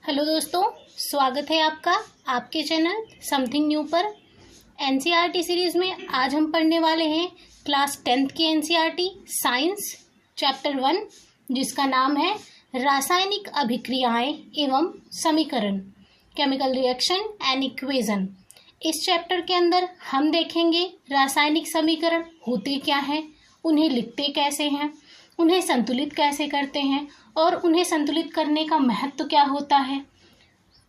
Hello दोस्तों, स्वागत है आपका आपके चैनल समथिंग न्यू पर। एनसीईआरटी सीरीज़ में आज हम पढ़ने वाले हैं क्लास 10th की एनसीईआरटी साइंस चैप्टर 1, जिसका नाम है रासायनिक अभिक्रियाएं एवं समीकरण, केमिकल रिएक्शन एंड इक्वेशन। इस चैप्टर के अंदर हम देखेंगे रासायनिक समीकरण होते क्या हैं, उन्हें लिखते कैसे हैं, उन्हें संतुलित कैसे करते हैं और उन्हें संतुलित करने का महत्व क्या होता है।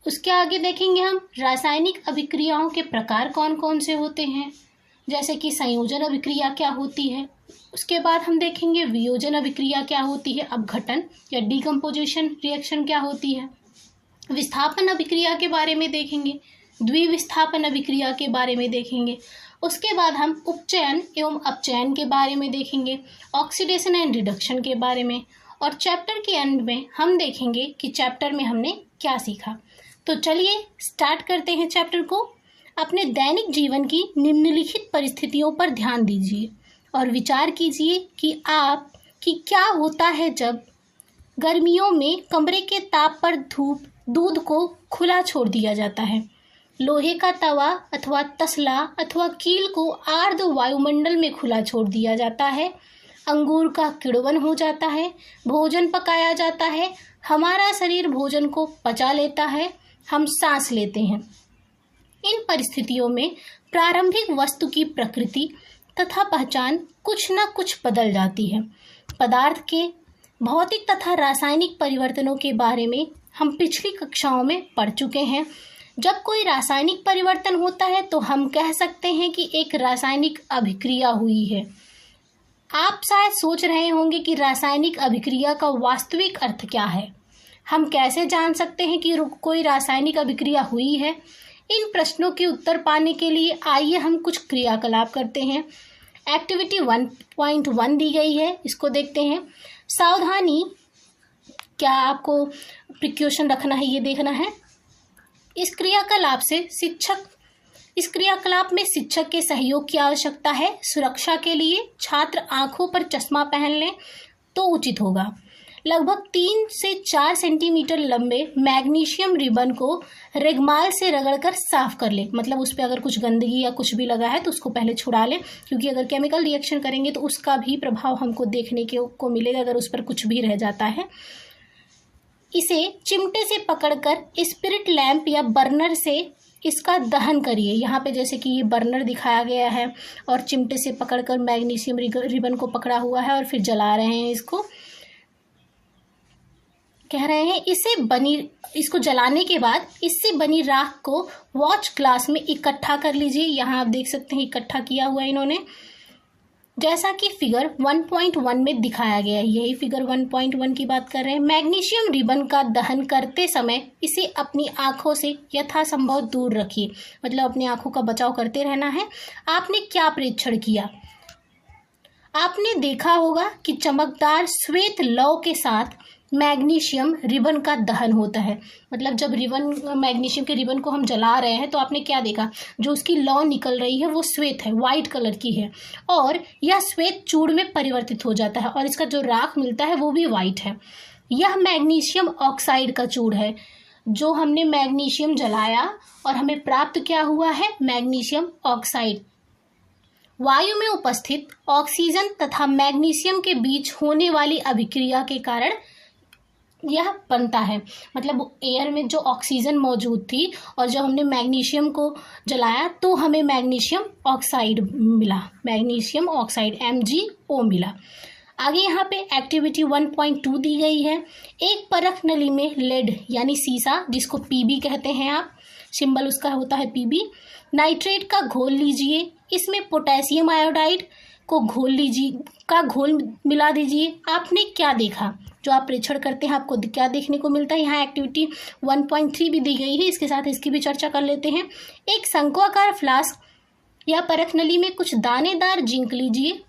उसके आगे देखेंगे हम रासायनिक अभिक्रियाओं के प्रकार कौन कौन से होते हैं, जैसे कि संयोजन अभिक्रिया क्या होती है। उसके बाद हम देखेंगे वियोजन अभिक्रिया क्या होती है, अपघटन या डिकम्पोजिशन रिएक्शन क्या होती है। विस्थापन अभिक्रिया के बारे में देखेंगे, द्विविस्थापन अभिक्रिया के बारे में देखेंगे। उसके बाद हम उपचयन एवं अपचयन के बारे में देखेंगे, ऑक्सीडेशन एंड रिडक्शन के बारे में। और चैप्टर के एंड में हम देखेंगे कि चैप्टर में हमने क्या सीखा। तो चलिए स्टार्ट करते हैं चैप्टर को। अपने दैनिक जीवन की निम्नलिखित परिस्थितियों पर ध्यान दीजिए और विचार कीजिए कि क्या होता है जब गर्मियों में कमरे के ताप पर दूध को खुला छोड़ दिया जाता है। लोहे का तवा अथवा तसला अथवा कील को आर्द्र वायुमंडल में खुला छोड़ दिया जाता है। अंगूर का किण्वन हो जाता है, भोजन पकाया जाता है, हमारा शरीर भोजन को पचा लेता है, हम सांस लेते हैं। इन परिस्थितियों में प्रारंभिक वस्तु की प्रकृति तथा पहचान कुछ न कुछ बदल जाती है। पदार्थ के भौतिक तथा रासायनिक परिवर्तनों के बारे में हम पिछली कक्षाओं में पढ़ चुके हैं। जब कोई रासायनिक परिवर्तन होता है तो हम कह सकते हैं कि एक रासायनिक अभिक्रिया हुई है। आप शायद सोच रहे होंगे कि रासायनिक अभिक्रिया का वास्तविक अर्थ क्या है, हम कैसे जान सकते हैं कि कोई रासायनिक अभिक्रिया हुई है। इन प्रश्नों के उत्तर पाने के लिए आइए हम कुछ क्रियाकलाप करते हैं। एक्टिविटी 1.1 दी गई है, इसको देखते हैं। सावधानी, क्या आपको प्रिकॉशन रखना है ये देखना है। इस क्रियाकलाप में शिक्षक के सहयोग की आवश्यकता है। सुरक्षा के लिए छात्र आंखों पर चश्मा पहन लें तो उचित होगा। लगभग 3 से 4 सेंटीमीटर लंबे मैग्नीशियम रिबन को रेगमाल से रगड़कर साफ कर ले। मतलब उस पर अगर कुछ गंदगी या कुछ भी लगा है तो उसको पहले छुड़ा लें, क्योंकि अगर केमिकल रिएक्शन करेंगे तो उसका भी प्रभाव हमको देखने को मिलेगा अगर उस पर कुछ भी रह जाता है। इसे चिमटे से पकड़कर स्पिरिट लैंप या बर्नर से इसका दहन करिए। यहाँ पे जैसे कि ये बर्नर दिखाया गया है और चिमटे से पकड़कर मैग्नीशियम रिबन को पकड़ा हुआ है और फिर जला रहे हैं। इसको कह रहे हैं इसको जलाने के बाद इससे बनी राख को वॉच ग्लास में इकट्ठा कर लीजिए। यहाँ आप देख सकते हैं इकट्ठा किया हुआ है इन्होंने, जैसा कि फिगर 1.1 में दिखाया गया है। यही फिगर 1.1 की बात कर रहे हैं। मैग्नीशियम रिबन का दहन करते समय इसे अपनी आंखों से यथासंभव दूर रखिए, मतलब अपनी आंखों का बचाव करते रहना है। आपने क्या परीक्षण किया? आपने देखा होगा कि चमकदार श्वेत लौ के साथ मैग्नीशियम रिबन का दहन होता है। मतलब जब मैग्नीशियम के रिबन को हम जला रहे हैं तो आपने क्या देखा, जो उसकी लौ निकल रही है वो श्वेत है, वाइट कलर की है और यह श्वेत चूड़ में परिवर्तित हो जाता है और इसका जो राख मिलता है वो भी वाइट है। यह मैग्नीशियम ऑक्साइड का चूड़ है। जो हमने मैग्नीशियम जलाया और हमें प्राप्त क्या हुआ है, मैग्नीशियम ऑक्साइड। वायु में उपस्थित ऑक्सीजन तथा मैग्नीशियम के बीच होने वाली अभिक्रिया के कारण यह बनता है। मतलब एयर में जो ऑक्सीजन मौजूद थी और जब हमने मैग्नीशियम को जलाया तो हमें मैग्नीशियम ऑक्साइड मिला, मैग्नीशियम ऑक्साइड MgO मिला। आगे यहाँ पे एक्टिविटी 1.2 दी गई है। एक परख नली में लेड यानी सीसा, जिसको PB कहते हैं आप, सिंबल उसका होता है PB, नाइट्रेट का घोल लीजिए। इसमें पोटेशियम आयोडाइड को घोल मिला दीजिए। आपने क्या देखा? जो आप परीक्षण करते हैं आपको क्या देखने को मिलता है। यहाँ एक्टिविटी 1.3 भी दी गई है, इसके साथ इसकी भी चर्चा कर लेते हैं। एक शंक्वाकार फ्लास्क या परख नली में कुछ दानेदार जिंक लीजिए।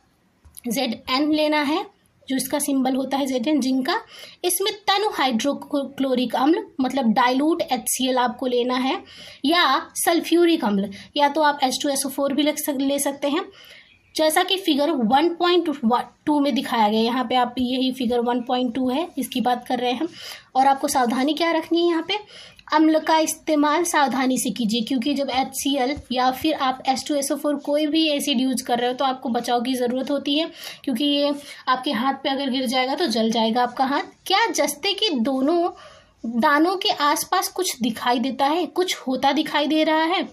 Zn लेना है, जो इसका सिंबल होता है Zn, जिंक का। इसमें तनु हाइड्रोक्लोरिक अम्ल मतलब डाइल्यूट HCl आपको लेना है, या सल्फ्यूरिक अम्ल, या तो आप H2SO4 भी ले सकते हैं। जैसा कि फिगर 1.2 में दिखाया गया। यहाँ पे आप यही फिगर 1.2 है, इसकी बात कर रहे हैं हम। और आपको सावधानी क्या रखनी है यहाँ पे, अम्ल का इस्तेमाल सावधानी से कीजिए, क्योंकि जब HCl या फिर आप H2SO4 कोई भी एसिड यूज कर रहे हो तो आपको बचाव की ज़रूरत होती है, क्योंकि ये आपके हाथ पे अगर गिर जाएगा तो जल जाएगा आपका हाथ। क्या जस्ते के दोनों दानों के आसपास कुछ दिखाई देता है, कुछ होता दिखाई दे रहा है?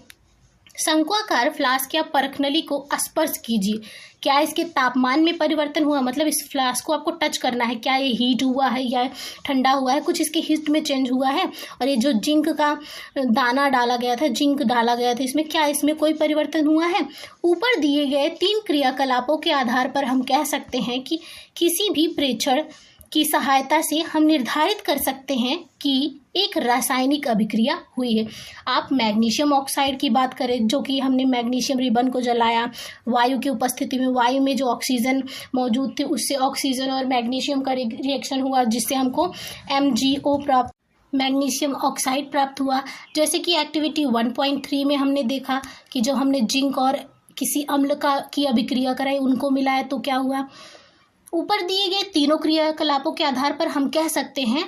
शंक्वाकार फ्लास्क या परखनली को स्पर्श कीजिए। क्या इसके तापमान में परिवर्तन हुआ, मतलब इस फ्लास्क को आपको टच करना है, क्या ये हीट हुआ है या ठंडा हुआ है, कुछ इसके हीट में चेंज हुआ है? और ये जो जिंक का दाना डाला गया था, जिंक डाला गया था इसमें, क्या इसमें कोई परिवर्तन हुआ है? ऊपर दिए गए 3 क्रियाकलापों के आधार पर हम कह सकते हैं कि किसी भी प्रेक्षण की सहायता से हम निर्धारित कर सकते हैं कि एक रासायनिक अभिक्रिया हुई है। आप मैग्नीशियम ऑक्साइड की बात करें, जो कि हमने मैग्नीशियम रिबन को जलाया वायु की उपस्थिति में, वायु में जो ऑक्सीजन मौजूद थी उससे ऑक्सीजन और मैग्नीशियम का रिएक्शन हुआ, जिससे हमको MgO प्राप्त, मैग्नीशियम ऑक्साइड प्राप्त हुआ। जैसे कि एक्टिविटी 1.3 में हमने देखा कि जो हमने जिंक और किसी अम्ल की अभिक्रिया कराई, उनको मिलाया तो क्या हुआ। ऊपर दिए गए तीनों क्रियाकलापों के आधार पर हम कह सकते हैं,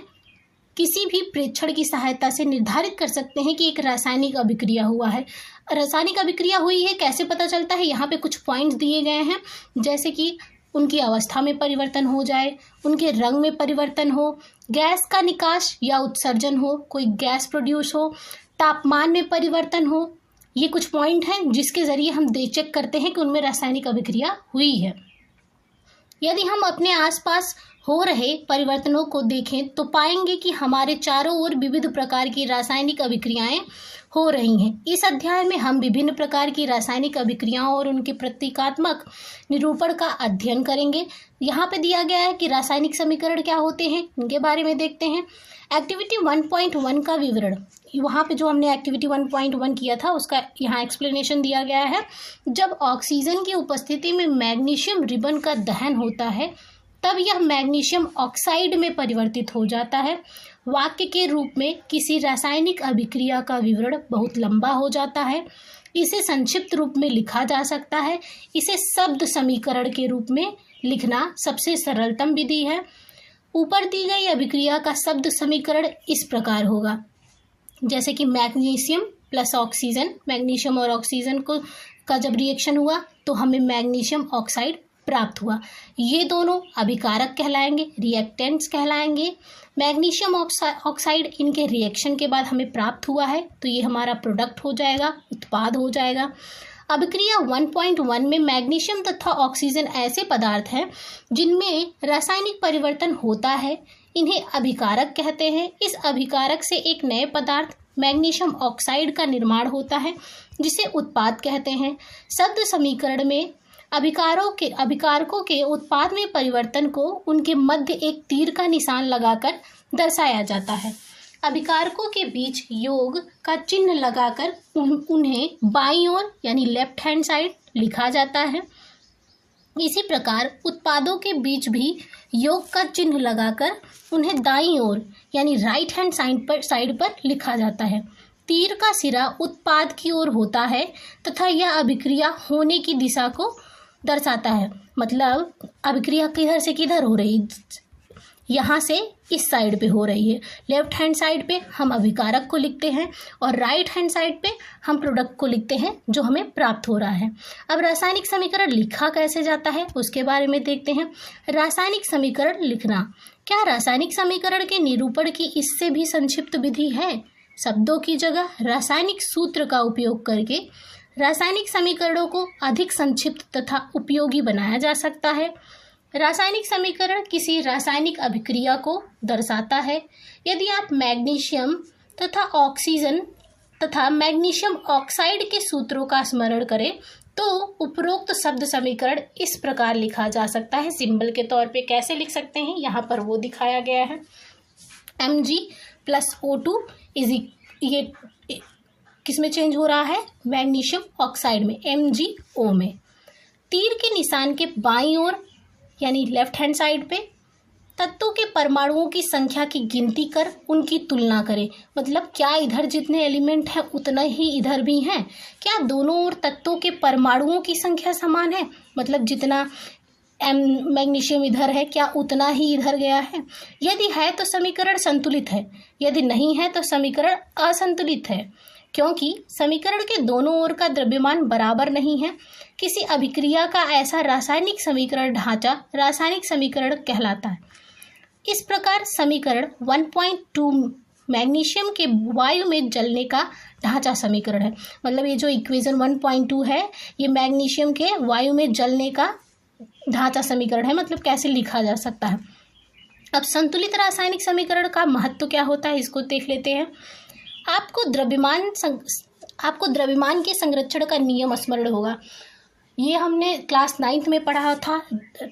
किसी भी प्रेक्षण की सहायता से निर्धारित कर सकते हैं कि एक रासायनिक अभिक्रिया हुआ है। रासायनिक अभिक्रिया हुई है कैसे पता चलता है, यहाँ पे कुछ पॉइंट्स दिए गए हैं, जैसे कि उनकी अवस्था में परिवर्तन हो जाए, उनके रंग में परिवर्तन हो, गैस का निकास या उत्सर्जन हो, कोई गैस प्रोड्यूस हो, तापमान में परिवर्तन हो। ये कुछ पॉइंट हैं जिसके जरिए हम चेक करते हैं कि उनमें रासायनिक अभिक्रिया हुई है। यदि हम अपने आसपास हो रहे परिवर्तनों को देखें तो पाएंगे कि हमारे चारों ओर विविध प्रकार की रासायनिक अभिक्रियाएं हो रही हैं। इस अध्याय में हम विभिन्न प्रकार की रासायनिक अभिक्रियाओं और उनके प्रतीकात्मक निरूपण का अध्ययन करेंगे। यहाँ पे दिया गया है कि रासायनिक समीकरण क्या होते हैं, उनके बारे में देखते हैं। एक्टिविटी 1.1 का विवरण, वहाँ पे जो हमने एक्टिविटी 1.1 किया था उसका यहाँ एक्सप्लेनेशन दिया गया है। जब ऑक्सीजन की उपस्थिति में मैग्नीशियम रिबन का दहन होता है तब यह मैग्नीशियम ऑक्साइड में परिवर्तित हो जाता है। वाक्य के रूप में किसी रासायनिक अभिक्रिया का विवरण बहुत लंबा हो जाता है। इसे संक्षिप्त रूप में लिखा जा सकता है। इसे शब्द समीकरण के रूप में लिखना सबसे सरलतम विधि है। ऊपर दी गई अभिक्रिया का शब्द समीकरण इस प्रकार होगा, जैसे कि मैग्नीशियम प्लस ऑक्सीजन, मैग्नीशियम और ऑक्सीजन का जब रिएक्शन हुआ तो हमें मैग्नीशियम ऑक्साइड प्राप्त हुआ। ये दोनों अभिकारक कहलाएंगे, रिएक्टेंट्स कहलाएंगे। मैग्नीशियम ऑक्साइड इनके रिएक्शन के बाद हमें प्राप्त हुआ है तो ये हमारा प्रोडक्ट हो जाएगा, उत्पाद हो जाएगा। अभिक्रिया 1.1 में मैग्नीशियम तथा ऑक्सीजन ऐसे पदार्थ हैं जिनमें रासायनिक परिवर्तन होता है, इन्हें अभिकारक कहते हैं। इस अभिकारक से एक नए पदार्थ मैग्नीशियम ऑक्साइड का निर्माण होता है जिसे उत्पाद कहते हैं। शब्द समीकरण में अभिकारकों के उत्पाद में परिवर्तन को उनके मध्य एक तीर का निशान लगाकर दर्शाया जाता है। अभिकारकों के बीच योग का चिन्ह लगाकर उन्हें बाईं ओर यानी लेफ्ट हैंड साइड लिखा जाता है। इसी प्रकार उत्पादों के बीच भी योग का चिन्ह लगाकर उन्हें दाईं ओर यानी राइट हैंड साइड पर लिखा जाता है। तीर का सिरा उत्पाद की ओर होता है तथा यह अभिक्रिया होने की दिशा को दर्शाता है, मतलब अभिक्रिया किधर से किधर हो रही, यहाँ से इस साइड पे हो रही है। लेफ्ट हैंड साइड पे हम अभिकारक को लिखते हैं और राइट हैंड साइड पे हम प्रोडक्ट को लिखते हैं जो हमें प्राप्त हो रहा है। अब रासायनिक समीकरण लिखा कैसे जाता है उसके बारे में देखते हैं। रासायनिक समीकरण लिखना, क्या रासायनिक समीकरण के निरूपण की इससे भी संक्षिप्त विधि है? शब्दों की जगह रासायनिक सूत्र का उपयोग करके रासायनिक समीकरणों को अधिक संक्षिप्त तथा उपयोगी बनाया जा सकता है। रासायनिक समीकरण किसी रासायनिक अभिक्रिया को दर्शाता है। यदि आप मैग्नीशियम तथा ऑक्सीजन तथा मैग्नीशियम ऑक्साइड के सूत्रों का स्मरण करें तो उपरोक्त शब्द समीकरण इस प्रकार लिखा जा सकता है। सिंबल के तौर पे कैसे लिख सकते हैं यहाँ पर वो दिखाया गया है। Mg+O2 ये किसमें चेंज हो रहा है? मैग्नीशियम ऑक्साइड में, MgO में। तीर के निशान के बाईं ओर यानी लेफ्ट हैंड साइड पे तत्वों के परमाणुओं की संख्या की गिनती कर उनकी तुलना करें। मतलब क्या इधर जितने एलिमेंट हैं उतना ही इधर भी हैं? क्या दोनों ओर तत्वों के परमाणुओं की संख्या समान है? मतलब जितना मैग्नीशियम इधर है क्या उतना ही इधर गया है? यदि है तो समीकरण संतुलित है, यदि नहीं है तो समीकरण असंतुलित है, क्योंकि समीकरण के दोनों ओर का द्रव्यमान बराबर नहीं है। किसी अभिक्रिया का ऐसा रासायनिक समीकरण ढांचा रासायनिक समीकरण कहलाता है। इस प्रकार समीकरण 1.2 मैग्नीशियम के वायु में जलने का ढांचा समीकरण है। मतलब ये जो इक्वेशन 1.2 है ये मैग्नीशियम के वायु में जलने का ढांचा समीकरण है, मतलब कैसे लिखा जा सकता है। अब संतुलित रासायनिक समीकरण का महत्व क्या होता है इसको देख लेते हैं। आपको द्रव्यमान के संरक्षण का नियम स्मरण होगा। ये हमने क्लास 9th में पढ़ा था,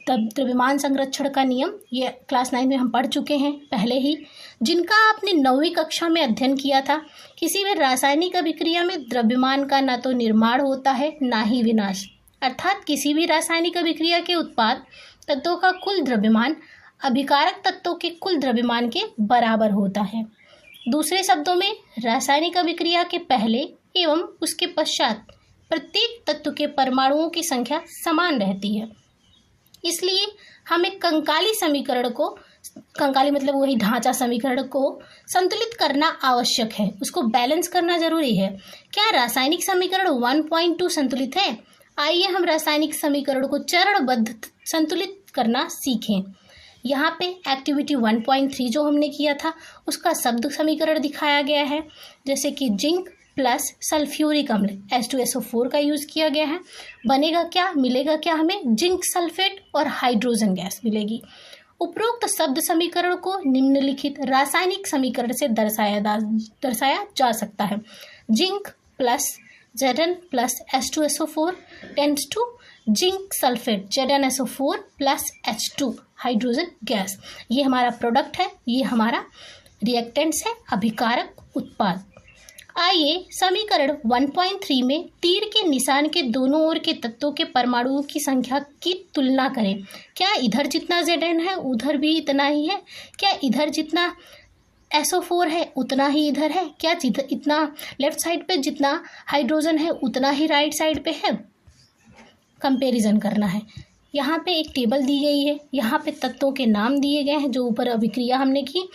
द्रव्यमान संरक्षण का नियम। ये क्लास 9 में हम पढ़ चुके हैं पहले ही, जिनका आपने 9वीं कक्षा में अध्ययन किया था। किसी भी रासायनिक अभिक्रिया में द्रव्यमान का ना तो निर्माण होता है ना ही विनाश, अर्थात किसी भी रासायनिक अभिक्रिया के उत्पाद तत्वों का कुल द्रव्यमान अभिकारक तत्वों के कुल द्रव्यमान के बराबर होता है। दूसरे शब्दों में रासायनिक अभिक्रिया के पहले एवं उसके पश्चात प्रत्येक तत्व के परमाणुओं की संख्या समान रहती है। इसलिए हमें कंकाली समीकरण को, कंकाली मतलब वही ढांचा समीकरण को संतुलित करना आवश्यक है, उसको बैलेंस करना जरूरी है। क्या रासायनिक समीकरण 1.2 संतुलित है? आइए हम रासायनिक समीकरण को चरणबद्ध संतुलित करना सीखें। यहाँ पे एक्टिविटी 1.3 जो हमने किया था उसका शब्द समीकरण दिखाया गया है, जैसे कि जिंक प्लस सल्फ्यूरिक अम्ल H2SO4 का यूज़ किया गया है। बनेगा क्या, मिलेगा क्या हमें? जिंक सल्फेट और हाइड्रोजन गैस मिलेगी। उपरोक्त शब्द समीकरण को निम्नलिखित रासायनिक समीकरण से दर्शाया जा सकता है। Zinc plus Zn plus H2SO4 tends to zinc sulphate ZnSO4 plus H2 hydrogen gas. ये हमारा प्रोडक्ट है, ये हमारा रिएक्टेंट्स है, अभिकारक उत्पाद। आइए समीकरण 1.3 में तीर के निशान के दोनों ओर के तत्वों के परमाणुओं की संख्या की तुलना करें। क्या इधर जितना Zn है उधर भी इतना ही है? क्या इधर जितना SO4 है उतना ही इधर है? क्या इतना लेफ्ट साइड पे जितना हाइड्रोजन है उतना ही राइट साइड पे है? कंपैरिजन करना है। यहाँ पे एक टेबल दी गई है, यहाँ पे तत्वों के नाम दिए गए हैं जो ऊपर अभिक्रिया हमने की।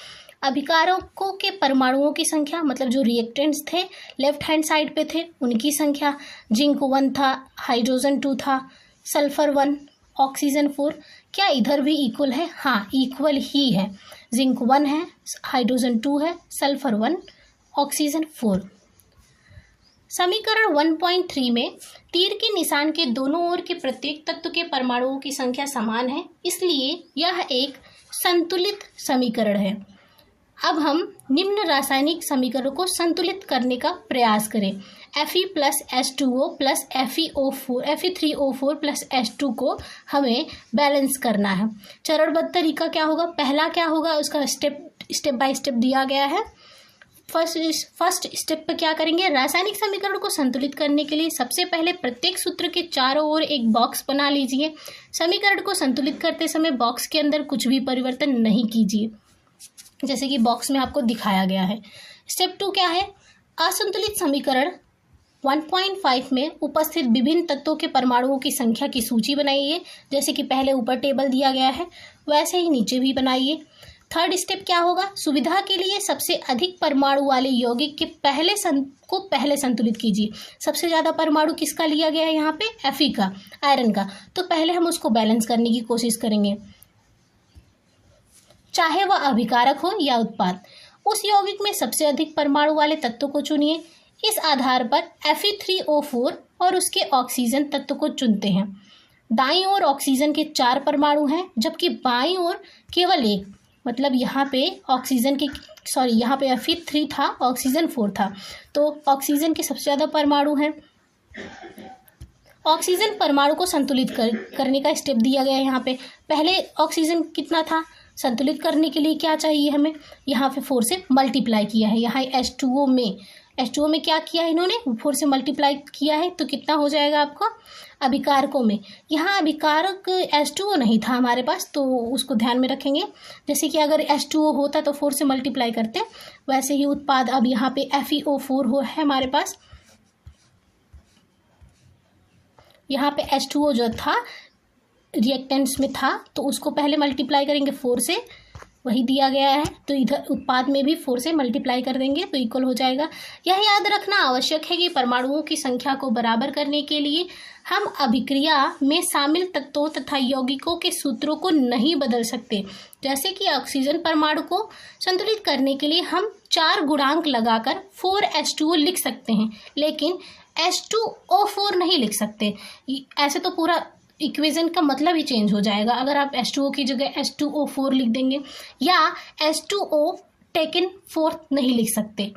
अभिकारकों के परमाणुओं की संख्या, मतलब जो रिएक्टेंट्स थे लेफ्ट हैंड साइड पे थे उनकी संख्या, जिंक 1 था, हाइड्रोजन 2 था, सल्फर 1, ऑक्सीजन 4। क्या इधर भी इक्वल है? हाँ, इक्वल ही है। जिंक 1 है, हाइड्रोजन 2 है, सल्फर 1, ऑक्सीजन 4। समीकरण 1.3 में तीर के निशान के दोनों ओर के प्रत्येक तत्व के परमाणुओं की संख्या समान है, इसलिए यह एक संतुलित समीकरण है। अब हम निम्न रासायनिक समीकरण को संतुलित करने का प्रयास करें। Fe plus H2O plus Fe3O4 plus H2 को हमें बैलेंस करना है। चरणबद्ध तरीका क्या होगा? पहला क्या होगा उसका स्टेप बाय स्टेप दिया गया है। फर्स्ट स्टेप पे क्या करेंगे? रासायनिक समीकरण को संतुलित करने के लिए सबसे पहले प्रत्येक सूत्र के चारों ओर एक बॉक्स बना लीजिए। समीकरण को संतुलित करते समय बॉक्स के अंदर कुछ भी परिवर्तन नहीं कीजिए, जैसे कि बॉक्स में आपको दिखाया गया है। स्टेप 2 क्या है? असंतुलित समीकरण 1.5 में उपस्थित विभिन्न तत्वों के परमाणुओं की संख्या की सूची बनाइए। जैसे कि पहले ऊपर टेबल दिया गया है वैसे ही नीचे भी बनाइए। थर्ड स्टेप क्या होगा? सुविधा के लिए सबसे अधिक परमाणु वाले यौगिक के पहले संतुलित कीजिए। सबसे ज़्यादा परमाणु किसका लिया गया है यहाँ पे? Fe का, आयरन का। तो पहले हम उसको बैलेंस करने की कोशिश करेंगे, चाहे वह अभिकारक हो या उत्पाद। उस यौगिक में सबसे अधिक परमाणु वाले तत्व को चुनिए। इस आधार पर Fe3O4 और उसके ऑक्सीजन तत्व को चुनते हैं। दाईं ओर ऑक्सीजन के 4 परमाणु हैं, जबकि बाईं ओर केवल 1। मतलब यहाँ पे यहाँ पे Fe3 था, ऑक्सीजन 4 था, तो ऑक्सीजन के सबसे ज़्यादा परमाणु हैं। ऑक्सीजन परमाणु को संतुलित करने का स्टेप दिया गया है यहाँ पे। पहले ऑक्सीजन कितना था? संतुलित करने के लिए क्या चाहिए हमें? यहाँ पे 4 से मल्टीप्लाई किया है। यहाँ H2O में H2O में क्या किया है इन्होंने, 4 से मल्टीप्लाई किया है, तो कितना हो जाएगा आपका अभिकारकों में। यहाँ अभिकारक H2O नहीं था हमारे पास, तो उसको ध्यान में रखेंगे। जैसे कि अगर H2O होता तो 4 से मल्टीप्लाई करते, वैसे ही उत्पाद अब यहाँ पे FeO4 है हमारे पास। यहाँ पे H2O जो था रिएक्टेंट्स में था, तो उसको पहले मल्टीप्लाई करेंगे 4 से, वही दिया गया है, तो इधर उत्पाद में भी 4 से मल्टीप्लाई कर देंगे तो इक्वल हो जाएगा। यह याद रखना आवश्यक है कि परमाणुओं की संख्या को बराबर करने के लिए हम अभिक्रिया में शामिल तत्वों तथा यौगिकों के सूत्रों को नहीं बदल सकते। जैसे कि ऑक्सीजन परमाणु को संतुलित करने के लिए हम 4 गुणांक लगाकर 4H2O लिख सकते हैं, लेकिन H2O4 नहीं लिख सकते। ऐसे तो पूरा इक्वेशन का मतलब ही चेंज हो जाएगा अगर आप H2O की जगह H2O4 लिख देंगे, या H2O टेकन 4 नहीं लिख सकते।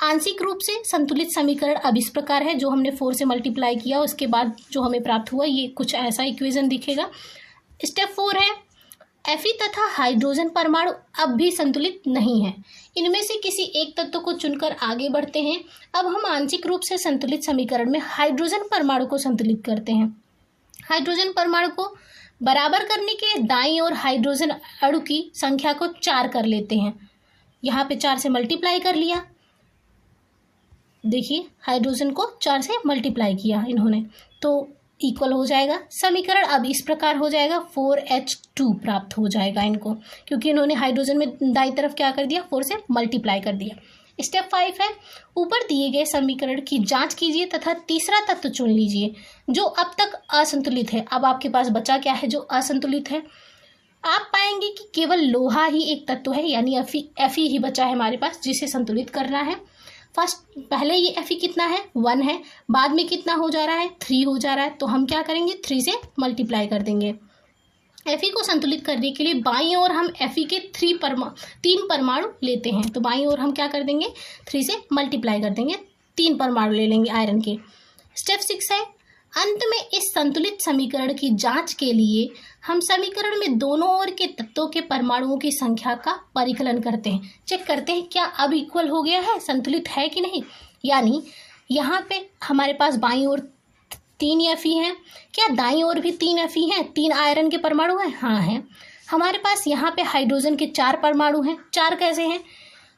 आंशिक रूप से संतुलित समीकरण अब इस प्रकार है, जो हमने 4 से मल्टीप्लाई किया उसके बाद जो हमें प्राप्त हुआ, ये कुछ ऐसा इक्वेशन दिखेगा। स्टेप 4 है, Fe तथा हाइड्रोजन परमाणु अब भी संतुलित नहीं है। इनमें से किसी एक तत्व को चुनकर आगे बढ़ते हैं। अब हम आंशिक रूप से संतुलित समीकरण में हाइड्रोजन परमाणु को संतुलित करते हैं। हाइड्रोजन परमाणु को बराबर करने के लिए दाईं ओर हाइड्रोजन अणु की संख्या को 4 कर लेते हैं। यहाँ पे 4 से मल्टीप्लाई कर लिया, देखिए हाइड्रोजन को 4 से मल्टीप्लाई किया इन्होंने, तो इक्वल हो जाएगा। समीकरण अब इस प्रकार हो जाएगा, 4H2 प्राप्त हो जाएगा इनको, क्योंकि इन्होंने हाइड्रोजन में दाईं तरफ क्या कर दिया, 4 से मल्टीप्लाई कर दिया। स्टेप 5 है, ऊपर दिए गए समीकरण की जांच कीजिए तथा तीसरा तत्व चुन लीजिए जो अब तक असंतुलित है। अब आपके पास बचा क्या है जो असंतुलित है, आप पाएंगे कि केवल लोहा ही एक तत्व है, यानी Fe ही बचा है हमारे पास जिसे संतुलित करना है। पहले ये Fe कितना है, 1 है, बाद में कितना हो जा रहा है, 3 हो जा रहा है, तो हम क्या करेंगे 3 से मल्टीप्लाई कर देंगे। Fe को संतुलित करने के लिए बाईं ओर हम Fe के 3 परमाणु लेते हैं, तो बाईं ओर हम क्या कर देंगे 3 से मल्टीप्लाई कर देंगे, 3 परमाणु ले लेंगे आयरन के। स्टेप 6 है, अंत में इस संतुलित समीकरण की जांच के लिए हम समीकरण में दोनों ओर के तत्वों के परमाणुओं की संख्या का परिकलन करते हैं, चेक करते हैं क्या अब इक्वल हो गया है, संतुलित है कि नहीं। यानी यहाँ पे हमारे पास बाईं ओर 3 Fe हैं, क्या दाईं ओर भी 3 Fe हैं, 3 आयरन के परमाणु हैं, हाँ हैं। हमारे पास यहाँ पे हाइड्रोजन के 4 परमाणु हैं, 4 कैसे हैं,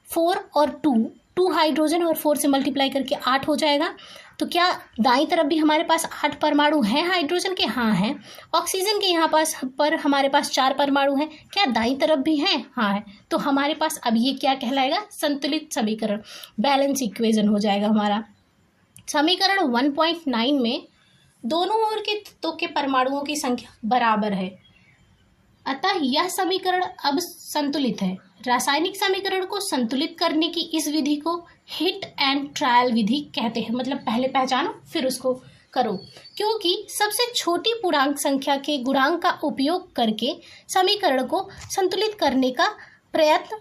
4 और 2 हाइड्रोजन और 4 से मल्टीप्लाई करके 8 हो जाएगा। तो क्या दाईं तरफ भी हमारे पास 8 परमाणु हैं हाइड्रोजन के, हाँ हैं। ऑक्सीजन के यहाँ पर हमारे पास 4 परमाणु हैं, क्या दाईं तरफ भी हैं, हाँ है। तो हमारे पास अब ये क्या कहलाएगा, संतुलित समीकरण, बैलेंस इक्वेशन हो जाएगा हमारा। समीकरण 1.9 में दोनों ओर के तत्वों के परमाणुओं की संख्या बराबर है, अतः यह समीकरण अब संतुलित है। रासायनिक समीकरण को संतुलित करने की इस विधि को हिट एंड ट्रायल विधि कहते हैं, मतलब पहले पहचानो फिर उसको करो, क्योंकि सबसे छोटी पूर्णांक संख्या के गुणांक का उपयोग करके समीकरण को संतुलित करने का प्रयत्न।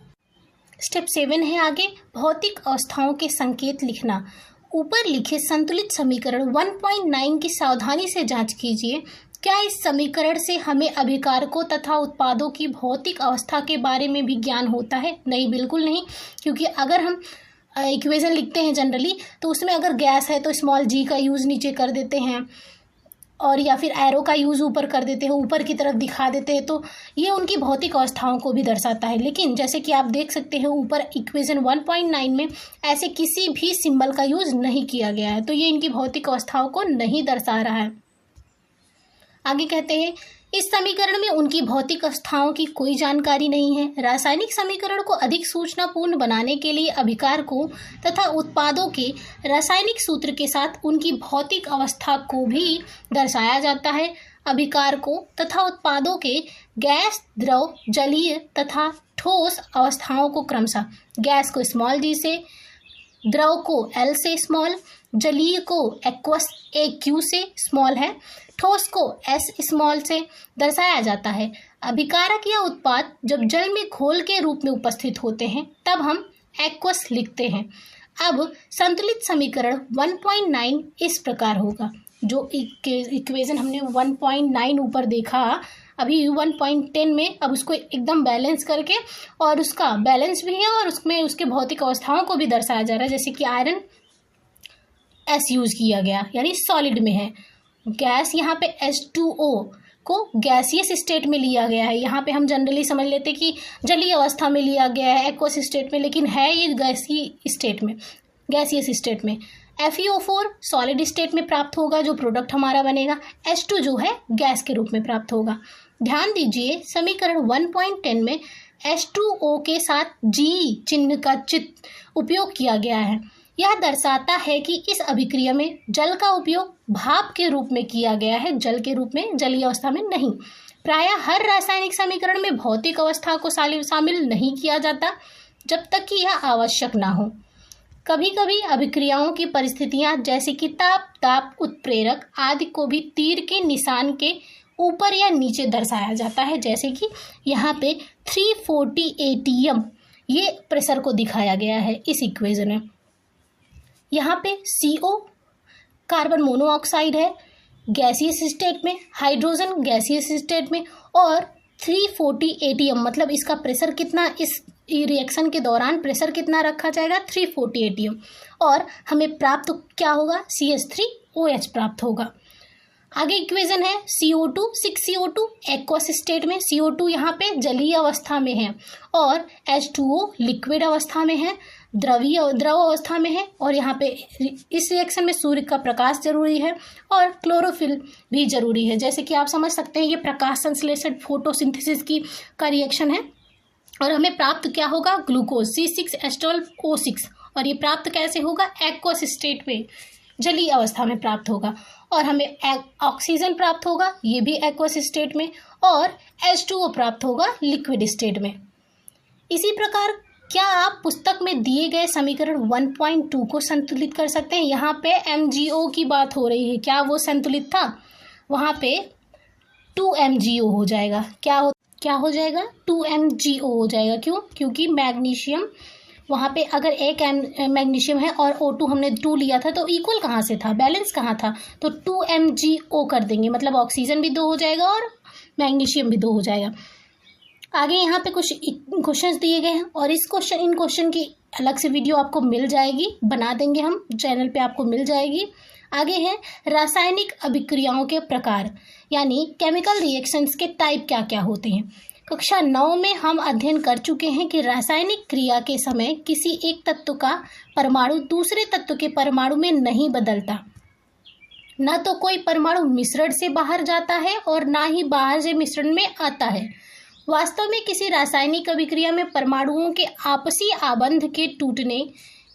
स्टेप 7 है आगे, भौतिक अवस्थाओं के संकेत लिखना। ऊपर लिखे संतुलित समीकरण 1.9 की सावधानी से जांच कीजिए, क्या इस समीकरण से हमें अभिकारकों तथा उत्पादों की भौतिक अवस्था के बारे में भी ज्ञान होता है। नहीं, बिल्कुल नहीं, क्योंकि अगर हम इक्वेशन लिखते हैं जनरली तो उसमें अगर गैस है तो स्मॉल g का यूज़ नीचे कर देते हैं, और या फिर एरो का यूज़ ऊपर कर देते हैं, ऊपर की तरफ दिखा देते हैं, तो ये उनकी भौतिक अवस्थाओं को भी दर्शाता है। लेकिन जैसे कि आप देख सकते हैं ऊपर इक्वेशन 1.9 में ऐसे किसी भी सिंबल का यूज़ नहीं किया गया है, तो ये इनकी भौतिक अवस्थाओं को नहीं दर्शा रहा है। आगे कहते हैं, इस समीकरण में उनकी भौतिक अवस्थाओं की कोई जानकारी नहीं है। रासायनिक समीकरण को अधिक सूचनापूर्ण बनाने के लिए अभिकारकों तथा उत्पादों के रासायनिक सूत्र के साथ उनकी भौतिक अवस्था को भी दर्शाया जाता है। अभिकारकों तथा उत्पादों के गैस, द्रव, जलीय तथा ठोस अवस्थाओं को क्रमशः गैस को स्मॉल g से, द्रव को L से स्मॉल, जलीय को एक्वस AQ से स्मॉल है, ठोस को S स्मॉल से दर्शाया जाता है। अभिकारक या उत्पाद जब जल में घोल के रूप में उपस्थित होते हैं तब हम एक्वस लिखते हैं। अब संतुलित समीकरण 1.9 इस प्रकार होगा, जो इक्वेशन हमने 1.9 ऊपर देखा, अभी 1.10 में अब उसको एकदम बैलेंस करके, और उसका बैलेंस भी है और उसमें उसके भौतिक अवस्थाओं को भी दर्शाया जा रहा है, जैसे कि आयरन एस यूज किया गया, यानी सॉलिड में है। गैस यहाँ पे H2O को गैसियस स्टेट में लिया गया है। यहाँ पे हम जनरली समझ लेते कि जलीय अवस्था में लिया गया है, एक्वस स्टेट में, लेकिन है ये गैसीय स्टेट में, गैसियस स्टेट में। FeO4 सॉलिड स्टेट में प्राप्त होगा, जो प्रोडक्ट हमारा बनेगा। H2 जो है गैस के रूप में प्राप्त होगा। ध्यान दीजिए समीकरण 1.10 में H2O के साथ G चिन्ह का उपयोग किया गया है। यह दर्शाता है कि इस अभिक्रिया में जल का उपयोग भाप के रूप में किया गया है, जल के रूप में, जलीय अवस्था में नहीं। प्रायः हर रासायनिक समीकरण में भौतिक अवस्था को शामिल नहीं किया जाता जब तक कि यह आवश्यक ना हो। कभी कभी अभिक्रियाओं की परिस्थितियां जैसे कि ताप उत्प्रेरक आदि को भी तीर के निशान के ऊपर या नीचे दर्शाया जाता है, जैसे कि यहाँ पे 340 ATM ये प्रेशर को दिखाया गया है इस इक्वेशन में। यहाँ पे CO कार्बन मोनोऑक्साइड है गैसियस स्टेट में, हाइड्रोजन गैसियस स्टेट में, और 340 ATM मतलब इसका प्रेशर कितना, इस रिएक्शन के दौरान प्रेशर कितना रखा जाएगा, 340 ATM, और हमें प्राप्त क्या होगा, CH3OH प्राप्त होगा। आगे इक्वेशन है CO2 6CO2 एक्वस स्टेट में, CO2 यहाँ पे जलीय अवस्था में है और H2O लिक्विड अवस्था में है, द्रव अवस्था में है, और यहाँ पे इस रिएक्शन में सूर्य का प्रकाश जरूरी है और क्लोरोफिल भी जरूरी है। जैसे कि आप समझ सकते हैं ये प्रकाश संश्लेषण फोटोसिंथेसिस का रिएक्शन है, और हमें प्राप्त क्या होगा, ग्लूकोज C6H12O6, और ये प्राप्त कैसे होगा, एक्वस स्टेट में, जलीय अवस्था में प्राप्त होगा। और हमें ऑक्सीजन प्राप्त होगा, ये भी एक्वस स्टेट में, और H2O प्राप्त होगा लिक्विड स्टेट में। इसी प्रकार क्या आप पुस्तक में दिए गए समीकरण 1.2 को संतुलित कर सकते हैं। यहाँ पे MgO की बात हो रही है, क्या वो संतुलित था, वहाँ पे 2MgO हो जाएगा। क्या हो जाएगा, 2MgO हो जाएगा। क्यों, क्योंकि मैग्नीशियम वहाँ पे अगर एक मैग्नीशियम है और O2 हमने 2 लिया था, तो इक्वल कहाँ से था, बैलेंस कहाँ था, तो 2MgO कर देंगे, मतलब ऑक्सीजन भी 2 हो जाएगा और मैग्नीशियम भी 2 हो जाएगा। आगे यहाँ पे कुछ क्वेश्चंस दिए गए हैं, और इन क्वेश्चन की अलग से वीडियो आपको मिल जाएगी, बना देंगे हम, चैनल पे आपको मिल जाएगी। आगे है रासायनिक अभिक्रियाओं के प्रकार, यानी केमिकल रिएक्शंस के टाइप क्या क्या होते हैं। कक्षा 9 में हम अध्ययन कर चुके हैं कि रासायनिक क्रिया के समय किसी एक तत्व का परमाणु दूसरे तत्व के परमाणु में नहीं बदलता, न तो कोई परमाणु मिश्रण से बाहर जाता है और ना ही बाहर से मिश्रण में आता है। वास्तव में किसी रासायनिक अभिक्रिया में परमाणुओं के आपसी आबंध के टूटने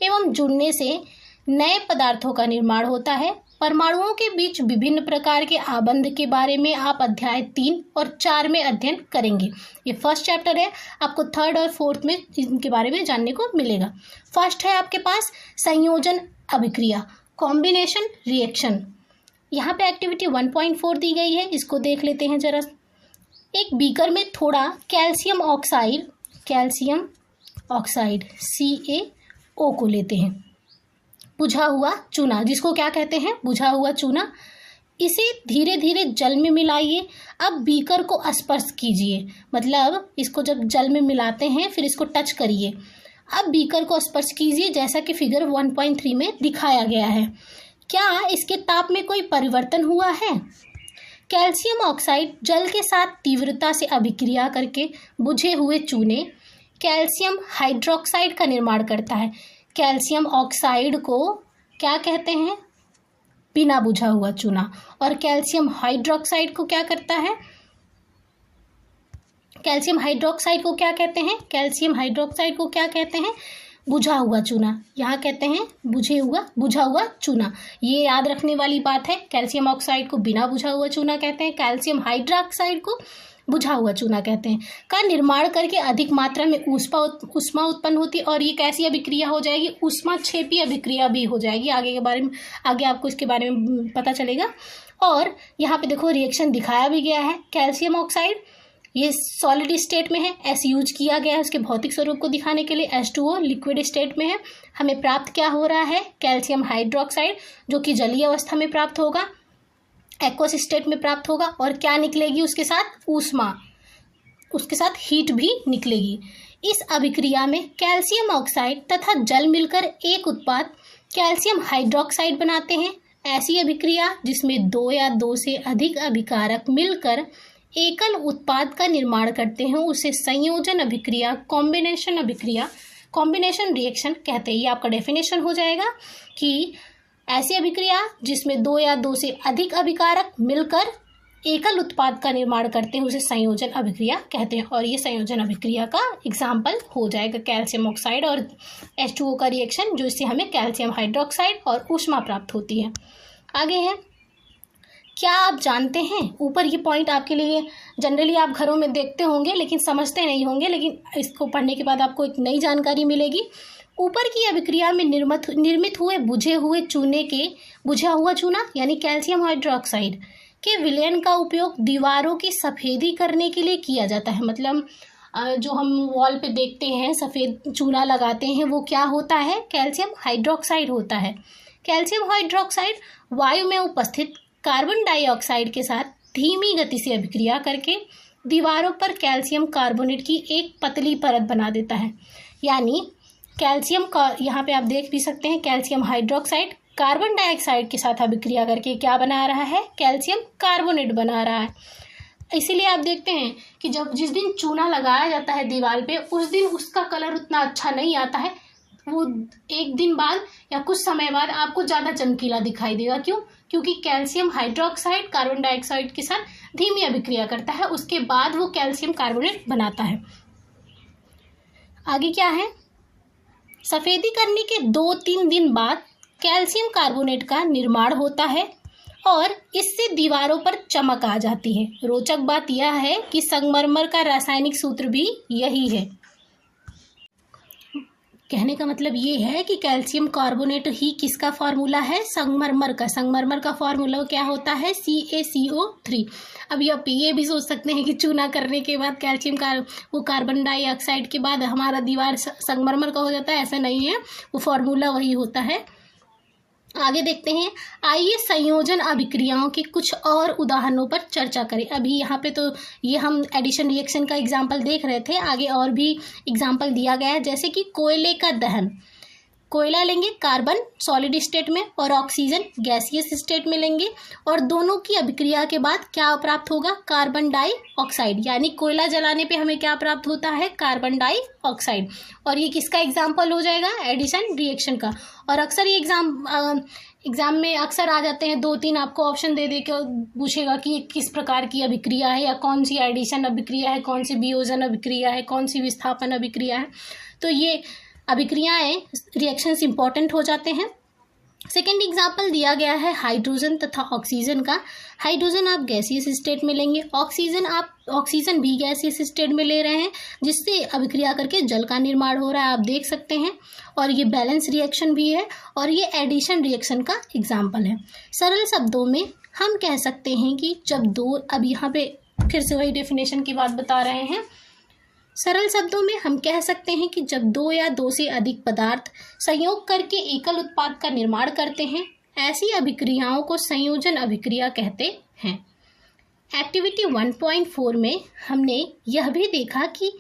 एवं जुड़ने से नए पदार्थों का निर्माण होता है। परमाणुओं के बीच विभिन्न प्रकार के आबंध के बारे में आप अध्याय 3 और 4 में अध्ययन करेंगे। ये फर्स्ट चैप्टर है, आपको 3rd और 4th में इनके बारे में जानने को मिलेगा। फर्स्ट है आपके पास संयोजन अभिक्रिया, कॉम्बिनेशन रिएक्शन। यहाँ पे एक्टिविटी 1.4 दी गई है, इसको देख लेते हैं जरा। एक बीकर में थोड़ा कैल्शियम ऑक्साइड CaO को लेते हैं, बुझा हुआ चूना, जिसको क्या कहते हैं, बुझा हुआ चूना। इसे धीरे धीरे जल में मिलाइए। अब बीकर को स्पर्श कीजिए, मतलब इसको जब जल में मिलाते हैं फिर इसको टच करिए। अब बीकर को स्पर्श कीजिए, जैसा कि फिगर 1.3 में दिखाया गया है। क्या इसके ताप में कोई परिवर्तन हुआ है? कैल्शियम ऑक्साइड जल के साथ तीव्रता से अभिक्रिया करके बुझे हुए चूने कैल्शियम हाइड्रोक्साइड का निर्माण करता है। कैल्शियम ऑक्साइड को क्या कहते हैं? बिना बुझा हुआ चूना। और कैल्शियम हाइड्रोक्साइड को क्या करता है? कैल्शियम हाइड्रोक्साइड को क्या कहते हैं? कैल्शियम हाइड्रोक्साइड को क्या कहते हैं? बुझा हुआ चूना। यहाँ कहते हैं बुझा हुआ चूना। ये याद रखने वाली बात है। कैल्शियम ऑक्साइड को बिना बुझा हुआ चूना कहते हैं, कैल्शियम हाइड्रोक्साइड को बुझा हुआ चूना कहते हैं। का निर्माण करके अधिक मात्रा में ऊष्मा उत्पन्न होती है, और ये कैसी अभिक्रिया हो जाएगी? ऊष्माक्षेपी अभिक्रिया भी हो जाएगी। आगे आपको इसके बारे में पता चलेगा। और यहाँ पे देखो रिएक्शन दिखाया भी गया है। कैल्शियम ऑक्साइड ये सॉलिड स्टेट में है, S यूज किया गया है उसके भौतिक स्वरूप को दिखाने के लिए। H2O लिक्विड स्टेट में है। हमें प्राप्त क्या हो रहा है? कैल्शियम हाइड्रोक्साइड, जो कि जलीय अवस्था में प्राप्त होगा, एक्वस स्टेट में प्राप्त होगा। और क्या निकलेगी उसके साथ? ऊष्मा, उसके साथ हीट भी निकलेगी। इस अभिक्रिया में कैल्शियम ऑक्साइड तथा जल मिलकर एक उत्पाद कैल्शियम हाइड्रोक्साइड बनाते हैं। ऐसी अभिक्रिया जिसमें 2 या 2 से अधिक अभिकारक मिलकर एकल उत्पाद का निर्माण करते हैं उसे संयोजन अभिक्रिया, कॉम्बिनेशन रिएक्शन कहते हैं। ये आपका डेफिनेशन हो जाएगा कि ऐसी अभिक्रिया जिसमें 2 या 2 से अधिक अभिकारक मिलकर एकल उत्पाद का निर्माण करते हैं उसे संयोजन अभिक्रिया कहते हैं। और ये संयोजन अभिक्रिया का एग्जाम्पल हो जाएगा कैल्शियम ऑक्साइड और H2O का रिएक्शन, जो इससे हमें कैल्शियम हाइड्रोक्साइड और ऊष्मा प्राप्त होती है। आगे है, क्या आप जानते हैं, ऊपर ये पॉइंट आपके लिए जनरली आप घरों में देखते होंगे लेकिन समझते नहीं होंगे, लेकिन इसको पढ़ने के बाद आपको एक नई जानकारी मिलेगी। ऊपर की अभिक्रिया में निर्मित हुए बुझा हुआ चूना यानी कैल्शियम हाइड्रोक्साइड के विलयन का उपयोग दीवारों की सफ़ेदी करने के लिए किया जाता है। मतलब जो हम वॉल पे देखते हैं सफ़ेद चूना लगाते हैं वो क्या होता है, कैल्शियम हाइड्रोक्साइड होता है। कैल्शियम हाइड्रोक्साइड वायु में उपस्थित कार्बन डाइऑक्साइड के साथ धीमी गति से अभिक्रिया करके दीवारों पर कैल्शियम कार्बोनेट की एक पतली परत बना देता है। यानी कैल्शियम का, यहाँ पे आप देख भी सकते हैं, कैल्शियम हाइड्रोक्साइड कार्बन डाइऑक्साइड के साथ अभिक्रिया करके क्या बना रहा है, कैल्शियम कार्बोनेट बना रहा है। इसीलिए आप देखते हैं कि जिस दिन चूना लगाया जाता है दीवार पे उस दिन उसका कलर उतना अच्छा नहीं आता है, वो एक दिन बाद या कुछ समय बाद आपको ज़्यादा चमकीला दिखाई देगा। क्यों? क्योंकि कैल्शियम हाइड्रोक्साइड कार्बन डाइऑक्साइड के साथ धीमी अभिक्रिया करता है, उसके बाद वो कैल्शियम कार्बोनेट बनाता है। आगे क्या है, सफ़ेदी करने के 2-3 दिन बाद कैल्शियम कार्बोनेट का निर्माण होता है और इससे दीवारों पर चमक आ जाती है। रोचक बात यह है कि संगमरमर का रासायनिक सूत्र भी यही है। कहने का मतलब ये है कि कैल्शियम कार्बोनेट ही किसका फार्मूला है, संगमरमर का। संगमरमर का फार्मूला क्या होता है, CaCO3। अब आप ये भी सोच सकते हैं कि चूना करने के बाद कैल्शियम वो कार्बन डाइऑक्साइड के बाद हमारा दीवार संगमरमर का हो जाता है, ऐसा नहीं है, वो फार्मूला वही होता है। आगे देखते हैं, आइए संयोजन अभिक्रियाओं के कुछ और उदाहरणों पर चर्चा करें। अभी यहाँ पे तो ये हम एडिशन रिएक्शन का एग्जाम्पल देख रहे थे, आगे और भी एग्जाम्पल दिया गया है, जैसे कि कोयले का दहन। कोयला लेंगे कार्बन सॉलिड स्टेट में और ऑक्सीजन गैसियस स्टेट में लेंगे और दोनों की अभिक्रिया के बाद क्या प्राप्त होगा, कार्बन डाइऑक्साइड। यानी कोयला जलाने पे हमें क्या प्राप्त होता है, कार्बन डाइऑक्साइड। और ये किसका एग्जाम्पल हो जाएगा, एडिशन रिएक्शन का। और अक्सर ये एग्जाम में अक्सर आ जाते हैं, 2-3 आपको ऑप्शन दे के पूछेगा कि ये किस प्रकार की अभिक्रिया है या कौन सी एडिशन अभिक्रिया है, कौन सी वियोजन अभिक्रिया है, कौन सी विस्थापन अभिक्रिया है। तो ये अभिक्रियाएं रिएक्शंस इंपॉर्टेंट हो जाते हैं। सेकेंड एग्जाम्पल दिया गया है हाइड्रोजन तथा ऑक्सीजन का। हाइड्रोजन आप गैसियस स्टेट में लेंगे, ऑक्सीजन भी गैसियस स्टेट में ले रहे हैं, जिससे अभिक्रिया करके जल का निर्माण हो रहा है, आप देख सकते हैं। और ये बैलेंस रिएक्शन भी है और ये एडिशन रिएक्शन का एग्जाम्पल है। सरल शब्दों में हम कह सकते हैं कि जब अब यहाँ पे फिर से वही डेफिनेशन की बात बता रहे हैं। सरल शब्दों में हम कह सकते हैं कि जब 2 या 2 से अधिक पदार्थ संयोग करके एकल उत्पाद का निर्माण करते हैं, ऐसी अभिक्रियाओं को संयोजन अभिक्रिया कहते हैं। एक्टिविटी 1.4 में हमने यह भी देखा कि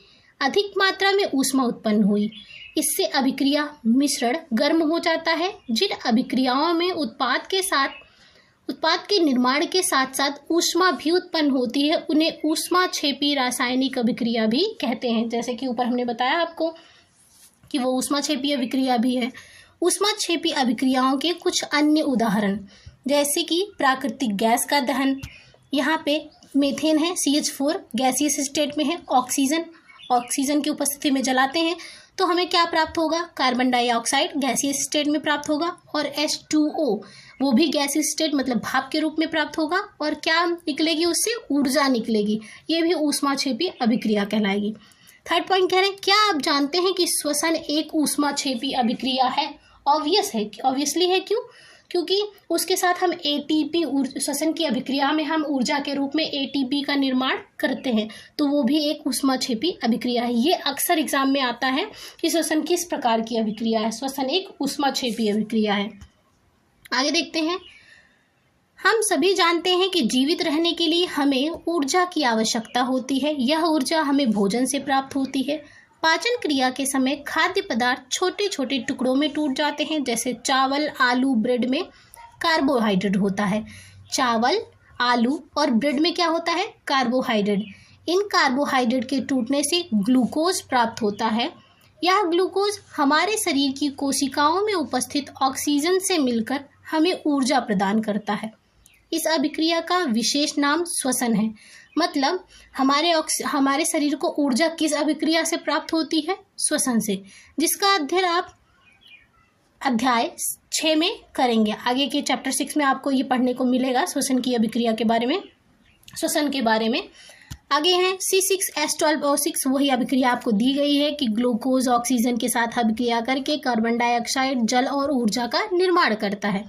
अधिक मात्रा में ऊष्मा उत्पन्न हुई, इससे अभिक्रिया मिश्रण गर्म हो जाता है। जिन अभिक्रियाओं में उत्पाद के निर्माण के साथ साथ ऊष्मा भी उत्पन्न होती है उन्हें ऊष्माक्षेपी रासायनिक अभिक्रिया भी कहते हैं। जैसे कि ऊपर हमने बताया आपको कि वो ऊष्माक्षेपी अभिक्रिया भी है। ऊष्माक्षेपी अभिक्रियाओं के कुछ अन्य उदाहरण, जैसे कि प्राकृतिक गैस का दहन। यहाँ पे मीथेन है, CH4 गैसियस स्टेट में है। ऑक्सीजन की उपस्थिति में जलाते हैं तो हमें क्या प्राप्त होगा, कार्बन डाइऑक्साइड गैसियस स्टेट में प्राप्त होगा और H2O वो भी गैसियस स्टेट मतलब भाप के रूप में प्राप्त होगा। और क्या निकलेगी, उससे ऊर्जा निकलेगी, ये भी ऊष्माक्षेपी अभिक्रिया कहलाएगी। थर्ड पॉइंट कह रहे हैं, क्या आप जानते हैं कि श्वसन एक ऊष्माक्षेपी अभिक्रिया है? ऑब्वियसली है। क्यों? क्योंकि उसके साथ हम ATP श्वसन की अभिक्रिया में हम ऊर्जा के रूप में ATP का निर्माण करते हैं, तो वो भी एक ऊष्माक्षेपी अभिक्रिया है। ये अक्सर एग्जाम में आता है कि श्वसन किस प्रकार की अभिक्रिया है, श्वसन एक ऊष्माक्षेपी अभिक्रिया है। आगे देखते हैं, हम सभी जानते हैं कि जीवित रहने के लिए हमें ऊर्जा की आवश्यकता होती है। यह ऊर्जा हमें भोजन से प्राप्त होती है। पाचन क्रिया के समय खाद्य पदार्थ छोटे छोटे टुकड़ों में टूट जाते हैं, जैसे चावल, आलू, ब्रेड में कार्बोहाइड्रेट होता है। चावल, आलू और ब्रेड में क्या होता है? कार्बोहाइड्रेट। इन कार्बोहाइड्रेट के टूटने से ग्लूकोज प्राप्त होता है। यह ग्लूकोज हमारे शरीर की कोशिकाओं में उपस्थित ऑक्सीजन से मिलकर हमें ऊर्जा प्रदान करता है। इस अभिक्रिया का विशेष नाम श्वसन है। मतलब हमारे शरीर को ऊर्जा किस अभिक्रिया से प्राप्त होती है? श्वसन से, जिसका अध्ययन आप अध्याय 6 में करेंगे। आगे के चैप्टर 6 में आपको ये पढ़ने को मिलेगा श्वसन की अभिक्रिया के बारे में, श्वसन के बारे में। आगे हैं C6H12O6। वही अभिक्रिया आपको दी गई है कि ग्लूकोज ऑक्सीजन के साथ अभिक्रिया करके कार्बन डाइऑक्साइड, जल और ऊर्जा का निर्माण करता है।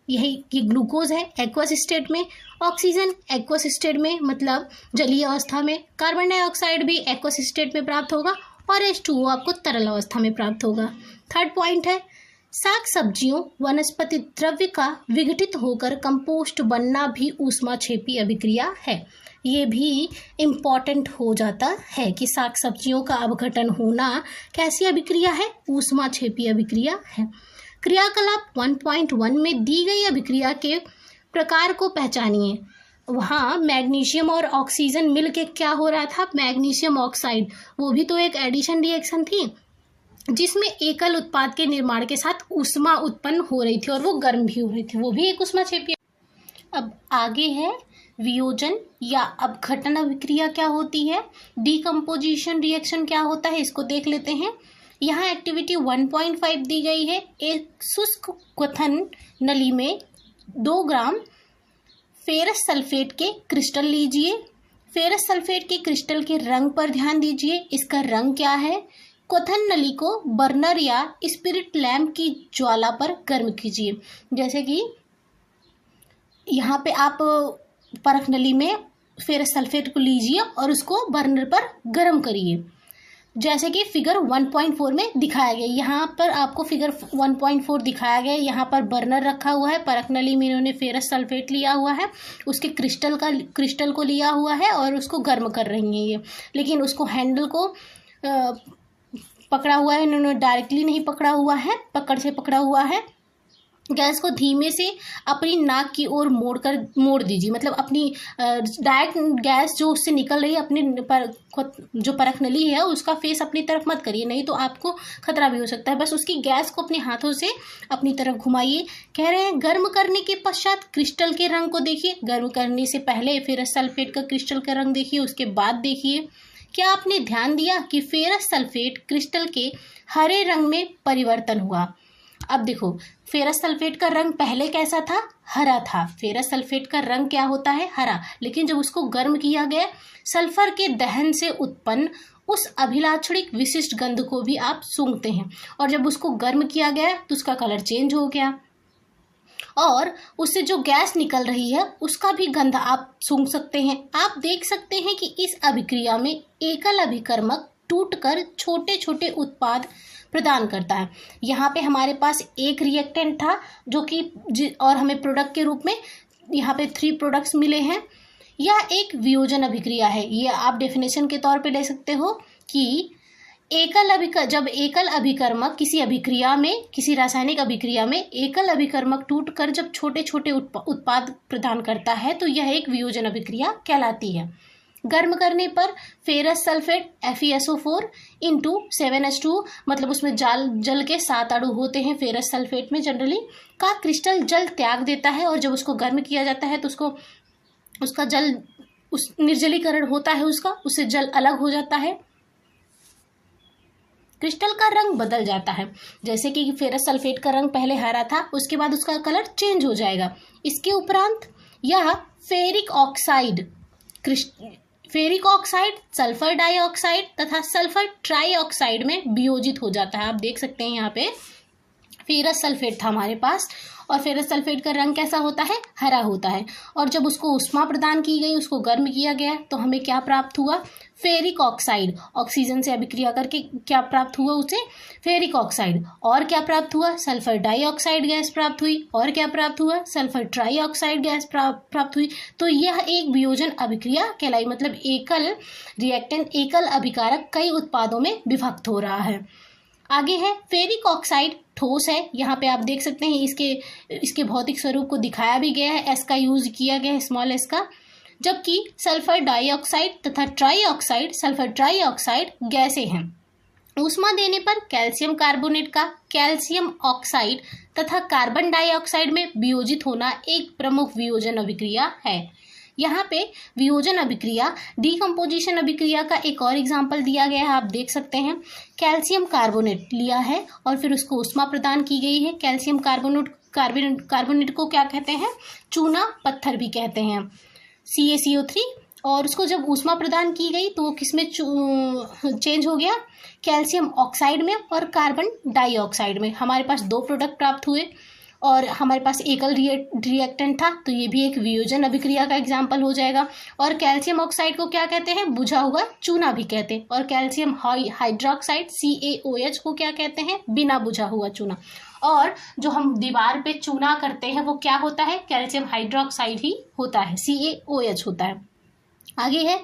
ये ग्लूकोज है एक्वस स्टेट में, ऑक्सीजन एक्वस स्टेट में मतलब जलीय अवस्था में, कार्बन डाइऑक्साइड भी एक्वस स्टेट में प्राप्त होगा और H2O आपको तरल अवस्था में प्राप्त होगा। थर्ड पॉइंट है साग सब्जियों वनस्पति द्रव्य का विघटित होकर कंपोस्ट बनना भी ऊष्माक्षेपी अभिक्रिया है। ये भी इम्पॉर्टेंट हो जाता है कि साग सब्जियों का अपघटन होना कैसी अभिक्रिया है? ऊष्माक्षेपी अभिक्रिया है। क्रियाकलाप 1.1 में दी गई अभिक्रिया के प्रकार को पहचानिए। वहाँ मैग्नीशियम और ऑक्सीजन मिल के क्या हो रहा था? Magnesium oxide. वो भी तो एक एडिशन रिएक्शन थी जिसमें एकल उत्पाद के निर्माण के साथ ऊष्मा उत्पन्न हो रही थी और वो गर्म भी हो रही थी, वो भी एक ऊष्माक्षेपी। अब आगे है वियोजन या अपघटन अभिक्रिया क्या होती है, डीकम्पोजिशन रिएक्शन क्या होता है, इसको देख लेते हैं। यहाँ एक्टिविटी 1.5 दी गई है। एक शुष्क क्वथन नली में 2 ग्राम फेरस सल्फेट के क्रिस्टल लीजिए। फेरस सल्फेट के क्रिस्टल के रंग पर ध्यान दीजिए। इसका रंग क्या है? क्वथन नली को बर्नर या स्पिरिट लैम्प की ज्वाला पर गर्म कीजिए। जैसे कि यहाँ पे आप परख नली में फेरस सल्फेट को लीजिए और उसको बर्नर पर गर्म करिए, जैसे कि फिगर 1.4 में दिखाया गया। यहाँ पर आपको फिगर 1.4 दिखाया गया। यहाँ पर बर्नर रखा हुआ है, परख नली में इन्होंने फेरस सल्फेट लिया हुआ है, उसके क्रिस्टल को लिया हुआ है और उसको गर्म कर रही हैं ये। लेकिन उसको हैंडल को पकड़ा हुआ है, इन्होंने डायरेक्टली नहीं पकड़ा हुआ है, पकड़ से पकड़ा हुआ है। गैस को धीमे से अपनी नाक की ओर मोड़ दीजिए। मतलब अपनी डायरेक्ट गैस जो उससे निकल रही है अपनी जो परख नली है उसका फेस अपनी तरफ मत करिए, नहीं तो आपको खतरा भी हो सकता है। बस उसकी गैस को अपने हाथों से अपनी तरफ घुमाइए। कह रहे हैं गर्म करने के पश्चात क्रिस्टल के रंग को देखिए। गर्म करने से पहले फेरस सल्फेट का क्रिस्टल का रंग देखिए, उसके बाद देखिए। क्या आपने ध्यान दिया कि फेरस सल्फेट क्रिस्टल के हरे रंग में परिवर्तन हुआ? अब देखो, फेरस सल्फेट का रंग पहले कैसा था? हरा था। फेरस सल्फेट का रंग क्या होता है? हरा। लेकिन जब उसको गर्म किया गया, सल्फर के दहन से उत्पन्न उस अभिलाक्षणिक विशिष्ट गंध को भी आप सूंघते हैं, और जब उसको गर्म किया गया तो उसका कलर चेंज हो गया और उससे जो गैस निकल रही है उसका भी गंध आप सूंघ सकते हैं। आप देख सकते हैं कि इस अभिक्रिया में एकल अभिकर्मक टूटकर छोटे छोटे उत्पाद प्रदान करता है। यहाँ पे हमारे पास एक रिएक्टेंट था जो कि और हमें प्रोडक्ट के रूप में यहाँ पे 3 प्रोडक्ट्स मिले हैं। यह एक वियोजन अभिक्रिया है। ये आप डेफिनेशन के तौर पे ले सकते हो कि जब एकल अभिकर्मक किसी अभिक्रिया में, किसी रासायनिक अभिक्रिया में एकल अभिकर्मक टूटकर जब छोटे छोटे उत्पाद प्रदान करता है तो यह एक वियोजन अभिक्रिया कहलाती है। गर्म करने पर ferrous sulphate FeSO4 into 7H2, मतलब उसमें जल के 7 अणु होते हैं फेरस सल्फेट में जनरली, का क्रिस्टल जल त्याग देता है और जब उसको गर्म किया जाता है तो उसका जल निर्जलीकरण होता है, उससे जल अलग हो जाता है, क्रिस्टल का रंग बदल जाता है। जैसे कि फेरस सल्फेट का रंग पहले हरा था, उसके बाद उसका कलर चेंज हो जाएगा। इसके उपरांत यह फेरिक ऑक्साइड, सल्फर डाइऑक्साइड तथा सल्फर ट्राइऑक्साइड में वियोजित हो जाता है। आप देख सकते हैं यहाँ पे फेरस सल्फेट था हमारे पास, और फेरस सल्फेट का रंग कैसा होता है? हरा होता है। और जब उसको ऊष्मा प्रदान की गई, उसको गर्म किया गया, तो हमें क्या प्राप्त हुआ? Ferric oxide. ऑक्सीजन से अभिक्रिया करके क्या प्राप्त हुआ उसे? Ferric oxide. और क्या प्राप्त हुआ? सल्फर डाइऑक्साइड गैस प्राप्त हुई। और क्या प्राप्त हुआ? सल्फर ट्राइऑक्साइड गैस प्राप्त हुई। तो यह एक वियोजन अभिक्रिया कहलाई, मतलब एकल रिएक्टेंट, एकल अभिकारक कई उत्पादों में विभक्त हो रहा है। आगे है फेरिक ऑक्साइड, ठोस है। यहाँ पे आप देख सकते हैं इसके भौतिक स्वरूप को दिखाया भी गया है, एस का यूज किया गया है, स्मॉल एस का। जबकि सल्फर डाइऑक्साइड तथा ट्राइऑक्साइड, सल्फर ट्राइऑक्साइड गैसें हैं। ऊष्मा देने पर कैल्शियम कार्बोनेट का कैल्शियम ऑक्साइड तथा कार्बन डाइऑक्साइड में वियोजित होना एक प्रमुख वियोजन अभिक्रिया है। यहाँ पे वियोजन अभिक्रिया, डीकम्पोजिशन अभिक्रिया का एक और एग्जाम्पल दिया गया है, आप देख सकते हैं। कैल्शियम कार्बोनेट लिया है और फिर उसको ऊष्मा प्रदान की गई है। कैल्शियम कार्बोनेट को क्या कहते हैं? चूना पत्थर भी कहते हैं, CaCO3। और उसको जब ऊष्मा प्रदान की गई तो वो किसमें चेंज हो गया? कैल्शियम ऑक्साइड में और कार्बन डाइऑक्साइड में। हमारे पास दो प्रोडक्ट प्राप्त हुए और हमारे पास एकल रिएक्टेंट था, तो ये भी एक वियोजन अभिक्रिया का एग्जाम्पल हो जाएगा। और कैल्शियम ऑक्साइड को क्या कहते हैं? बुझा हुआ चूना भी कहते हैं। और कैल्शियम हाइड्रोक्साइड CaOH को क्या कहते हैं? बिना बुझा हुआ चूना। और जो हम दीवार पे चूना करते हैं वो क्या होता है? कैल्शियम हाइड्रोक्साइड ही होता है, CaOH होता है। आगे है,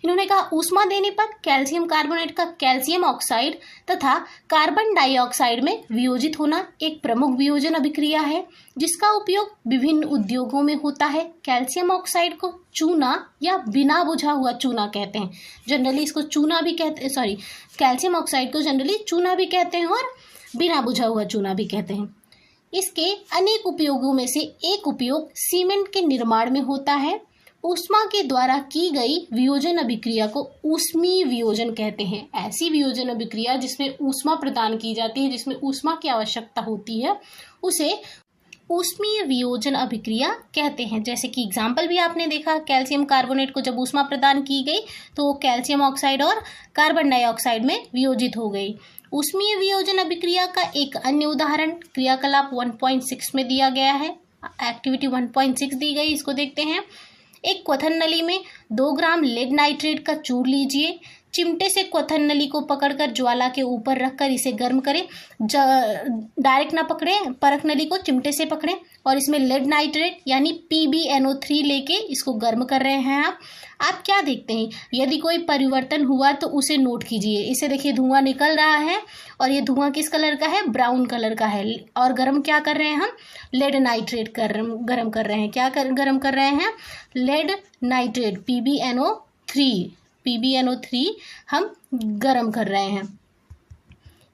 इन्होंने कहा ऊष्मा देने पर कैल्शियम कार्बोनेट का कैल्शियम ऑक्साइड तथा कार्बन डाइऑक्साइड में वियोजित होना एक प्रमुख वियोजन अभिक्रिया है, जिसका उपयोग विभिन्न उद्योगों में होता है। कैल्शियम ऑक्साइड को चूना या बिना बुझा हुआ चूना कहते हैं। जनरली इसको चूना भी कहते हैं, कैल्शियम ऑक्साइड को जनरली चूना भी कहते हैं और बिना बुझा हुआ चूना भी कहते हैं। इसके अनेक उपयोगों में से एक उपयोग सीमेंट के निर्माण में होता है। ऊष्मा के द्वारा की गई वियोजन अभिक्रिया को ऊष्मीय वियोजन कहते हैं। ऐसी वियोजन अभिक्रिया जिसमें ऊष्मा प्रदान की जाती है, जिसमें ऊष्मा की आवश्यकता होती है, उसे ऊष्मीय वियोजन अभिक्रिया कहते हैं। जैसे कि एग्जाम्पल भी आपने देखा, कैल्शियम कार्बोनेट को जब ऊष्मा प्रदान की गई तो कैल्शियम ऑक्साइड और कार्बन डाइऑक्साइड में वियोजित हो गई। ऊष्मीय वियोजन अभिक्रिया का एक अन्य उदाहरण क्रियाकलाप 1.6 में दिया गया है। एक्टिविटी 1.6 दी गई, इसको देखते हैं। एक क्वथन नली में 2 ग्राम लेड नाइट्रेट का चूर्ण लीजिए। चिमटे से क्वथन नली को पकड़कर ज्वाला के ऊपर रखकर इसे गर्म करें। डायरेक्ट ना पकड़ें, परख नली को चिमटे से पकड़ें और इसमें लेड नाइट्रेट यानी PbNO3 लेके इसको गर्म कर रहे हैं आप क्या देखते हैं? यदि कोई परिवर्तन हुआ तो उसे नोट कीजिए। इसे देखिए, धुआं निकल रहा है और ये धुआं किस कलर का है? ब्राउन कलर का है। और गर्म क्या कर रहे हैं हम? लेड नाइट्रेट गर्म कर रहे हैं। क्या गर्म कर रहे हैं? लेड नाइट्रेट PbNO3 हम गर्म कर रहे हैं।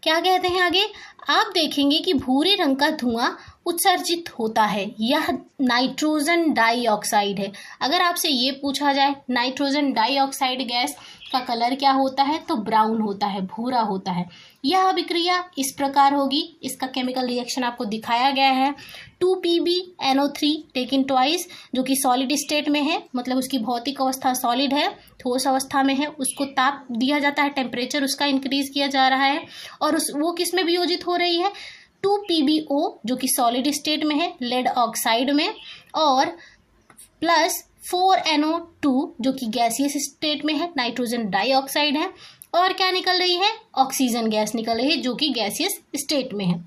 क्या कहते हैं आगे? आप देखेंगे कि भूरे रंग का धुआं उत्सर्जित होता है, यह नाइट्रोजन डाइऑक्साइड है। अगर आपसे ये पूछा जाए नाइट्रोजन डाइऑक्साइड गैस का कलर क्या होता है, तो ब्राउन होता है, भूरा होता है। यह अभिक्रिया इस प्रकार होगी, इसका केमिकल रिएक्शन आपको दिखाया गया है। 2PbNO3 टेकन ट्वाइस, जो कि सॉलिड स्टेट में है, मतलब उसकी भौतिक अवस्था सॉलिड है, ठोस अवस्था में है, उसको ताप दिया जाता है, टेम्परेचर उसका इंक्रीज किया जा रहा है और वो किस में वियोजित हो रही है? 2PbO जो कि सॉलिड स्टेट में है, लेड ऑक्साइड में, और प्लस 4NO2 जो कि गैसियस स्टेट में है, नाइट्रोजन डाइऑक्साइड है। और क्या निकल रही है? ऑक्सीजन गैस निकल रही है जो कि गैसियस स्टेट में है।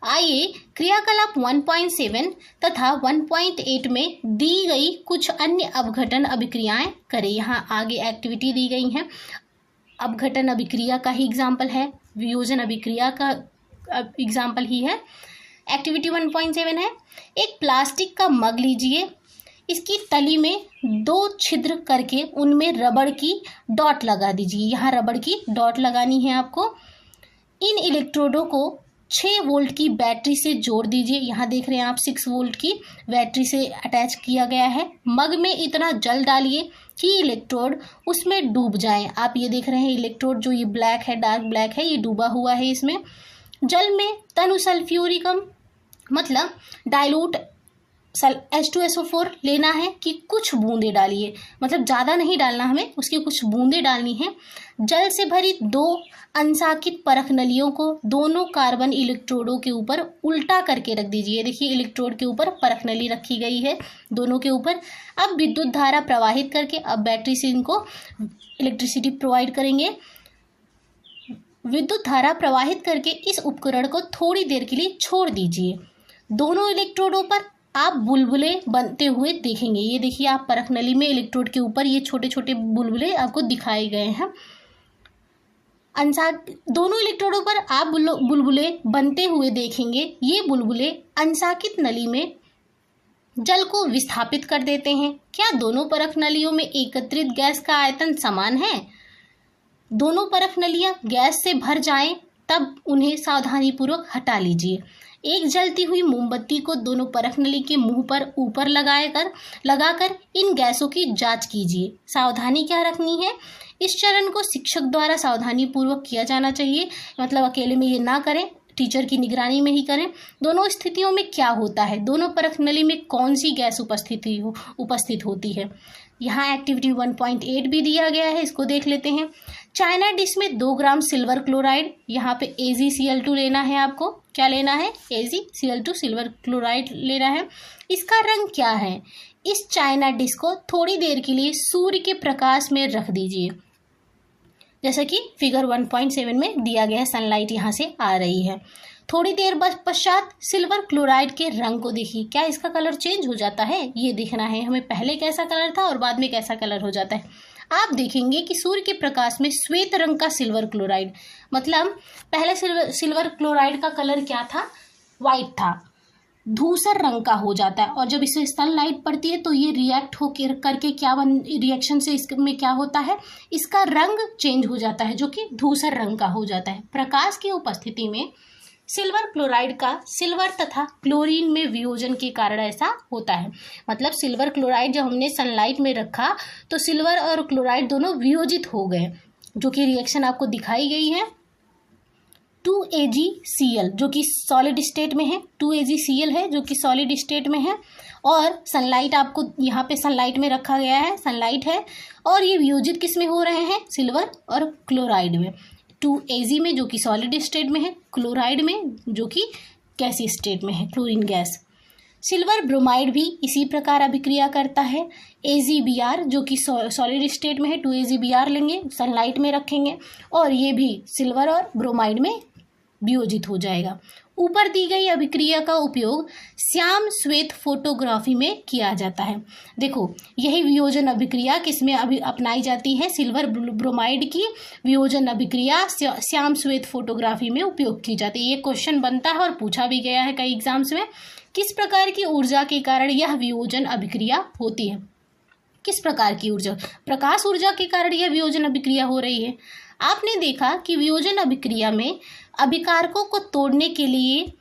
आइए क्रियाकलाप 1.7 तथा 1.8 में दी गई कुछ अन्य अपघटन अभिक्रियाएं करें। यहाँ आगे एक्टिविटी दी गई हैं। अपघटन अभिक्रिया का ही एग्जाम्पल है, वियोजन अभिक्रिया का एग्जाम्पल ही है। एक्टिविटी 1.7 है, एक प्लास्टिक का मग लीजिए, इसकी तली में 2 छिद्र करके उनमें रबड़ की डॉट लगा दीजिए। यहाँ रबड़ की डॉट लगानी है आपको। इन इलेक्ट्रोडों को 6 वोल्ट की बैटरी से जोड़ दीजिए। यहाँ देख रहे हैं आप 6 वोल्ट की बैटरी से अटैच किया गया है। मग में इतना जल डालिए कि इलेक्ट्रोड उसमें डूब जाए। आप ये देख रहे हैं इलेक्ट्रोड जो ये ब्लैक है, डार्क ब्लैक है, ये डूबा हुआ है इसमें। जल में तनु सल्फ्यूरिकम मतलब डाइल्यूट H2SO4 लेना है कि कुछ बूंदे डालिए, मतलब ज़्यादा नहीं डालना, हमें उसकी कुछ बूंदे डालनी है। जल से भरी 2 अंशांकित परख नलियों को दोनों कार्बन इलेक्ट्रोडों के ऊपर उल्टा करके रख दीजिए। देखिए इलेक्ट्रोड के ऊपर परख नली रखी गई है दोनों के ऊपर। अब विद्युत धारा प्रवाहित करके अब बैटरी से इनको इलेक्ट्रिसिटी प्रोवाइड करेंगे। विद्युत धारा प्रवाहित करके इस उपकरण को थोड़ी देर के लिए छोड़ दीजिए। दोनों इलेक्ट्रोडों पर आप बुलबुले बनते हुए देखेंगे। ये देखिए आप परख नली में इलेक्ट्रोड के ऊपर ये छोटे छोटे बुलबुले आपको दिखाए गए हैं। दोनों इलेक्ट्रोडों पर आप बुलबुले बनते हुए देखेंगे। ये बुलबुले अंशांकित नली में जल को विस्थापित कर देते हैं। क्या दोनों परख नलियों में एकत्रित गैस का आयतन समान है? दोनों परख नलियां गैस से भर जाएं तब उन्हें सावधानीपूर्वक हटा लीजिए। एक जलती हुई मोमबत्ती को दोनों परख नली के मुंह पर ऊपर लगाकर इन गैसों की जांच कीजिए। सावधानी क्या रखनी है? इस चरण को शिक्षक द्वारा सावधानी पूर्वक किया जाना चाहिए, मतलब अकेले में ये ना करें, टीचर की निगरानी में ही करें। दोनों स्थितियों में क्या होता है, दोनों परख नली में कौन सी गैस उपस्थित होती है। यहाँ एक्टिविटी 1.8 भी दिया गया है, इसको देख लेते हैं। चाइना डिश में 2 ग्राम सिल्वर क्लोराइड, यहाँ पे AgCl2 लेना है आपको। क्या लेना है? AgCl2 सिल्वर क्लोराइड लेना है। इसका रंग क्या है? इस चाइना डिश को थोड़ी देर के लिए सूर्य के प्रकाश में रख दीजिए, जैसा कि फिगर 1.7 में दिया गया है। सनलाइट यहाँ से आ रही है। थोड़ी देर पश्चात सिल्वर क्लोराइड के रंग को देखिए, क्या इसका कलर चेंज हो जाता है? ये देखना है हमें, पहले कैसा कलर था और बाद में कैसा कलर हो जाता है। आप देखेंगे कि सूर्य के प्रकाश में श्वेत रंग का सिल्वर क्लोराइड, मतलब पहले सिल्वर क्लोराइड का कलर क्या था? वाइट था, धूसर रंग का हो जाता है। और जब इससे सनलाइट पड़ती है तो ये रिएक्ट होकर करके रिएक्शन से इसमें क्या होता है? इसका रंग चेंज हो जाता है, जो कि धूसर रंग का हो जाता है। प्रकाश की उपस्थिति में सिल्वर क्लोराइड का सिल्वर तथा क्लोरीन में वियोजन के कारण ऐसा होता है। मतलब सिल्वर क्लोराइड जब हमने सनलाइट में रखा तो सिल्वर और क्लोराइड दोनों वियोजित हो गए, जो कि रिएक्शन आपको दिखाई गई है। 2AgCl जो कि सॉलिड स्टेट में है, 2AgCl है जो कि सॉलिड स्टेट में है, और सनलाइट आपको यहाँ पे सनलाइट में रखा गया है, सनलाइट है, और ये वियोजित किस में हो रहे हैं? सिल्वर और क्लोराइड में। 2Ag में जो कि सॉलिड स्टेट में है, क्लोराइड में जो कि गैसीय स्टेट में है, क्लोरीन गैस। सिल्वर ब्रोमाइड भी इसी प्रकार अभिक्रिया करता है। AgBr जो कि सॉलिड स्टेट में है, 2AgBr लेंगे, सनलाइट में रखेंगे, और ये भी सिल्वर और ब्रोमाइड में वियोजित हो जाएगा। ऊपर दी गई अभिक्रिया का उपयोग श्याम श्वेत फोटोग्राफी में किया जाता है। देखो यही वियोजन अभिक्रिया किसमें अपनाई जाती है? सिल्वर ब्रोमाइड की वियोजन अभिक्रिया श्याम श्वेत फोटोग्राफी में उपयोग की जाती है। ये क्वेश्चन बनता है और पूछा भी गया है कई एग्जाम्स में। किस प्रकार की ऊर्जा के कारण यह वियोजन अभिक्रिया होती है? किस प्रकार की ऊर्जा? प्रकाश ऊर्जा के कारण यह वियोजन अभिक्रिया हो रही है। आपने देखा कि वियोजन अभिक्रिया में अभिकारकों को तोड़ने के लिए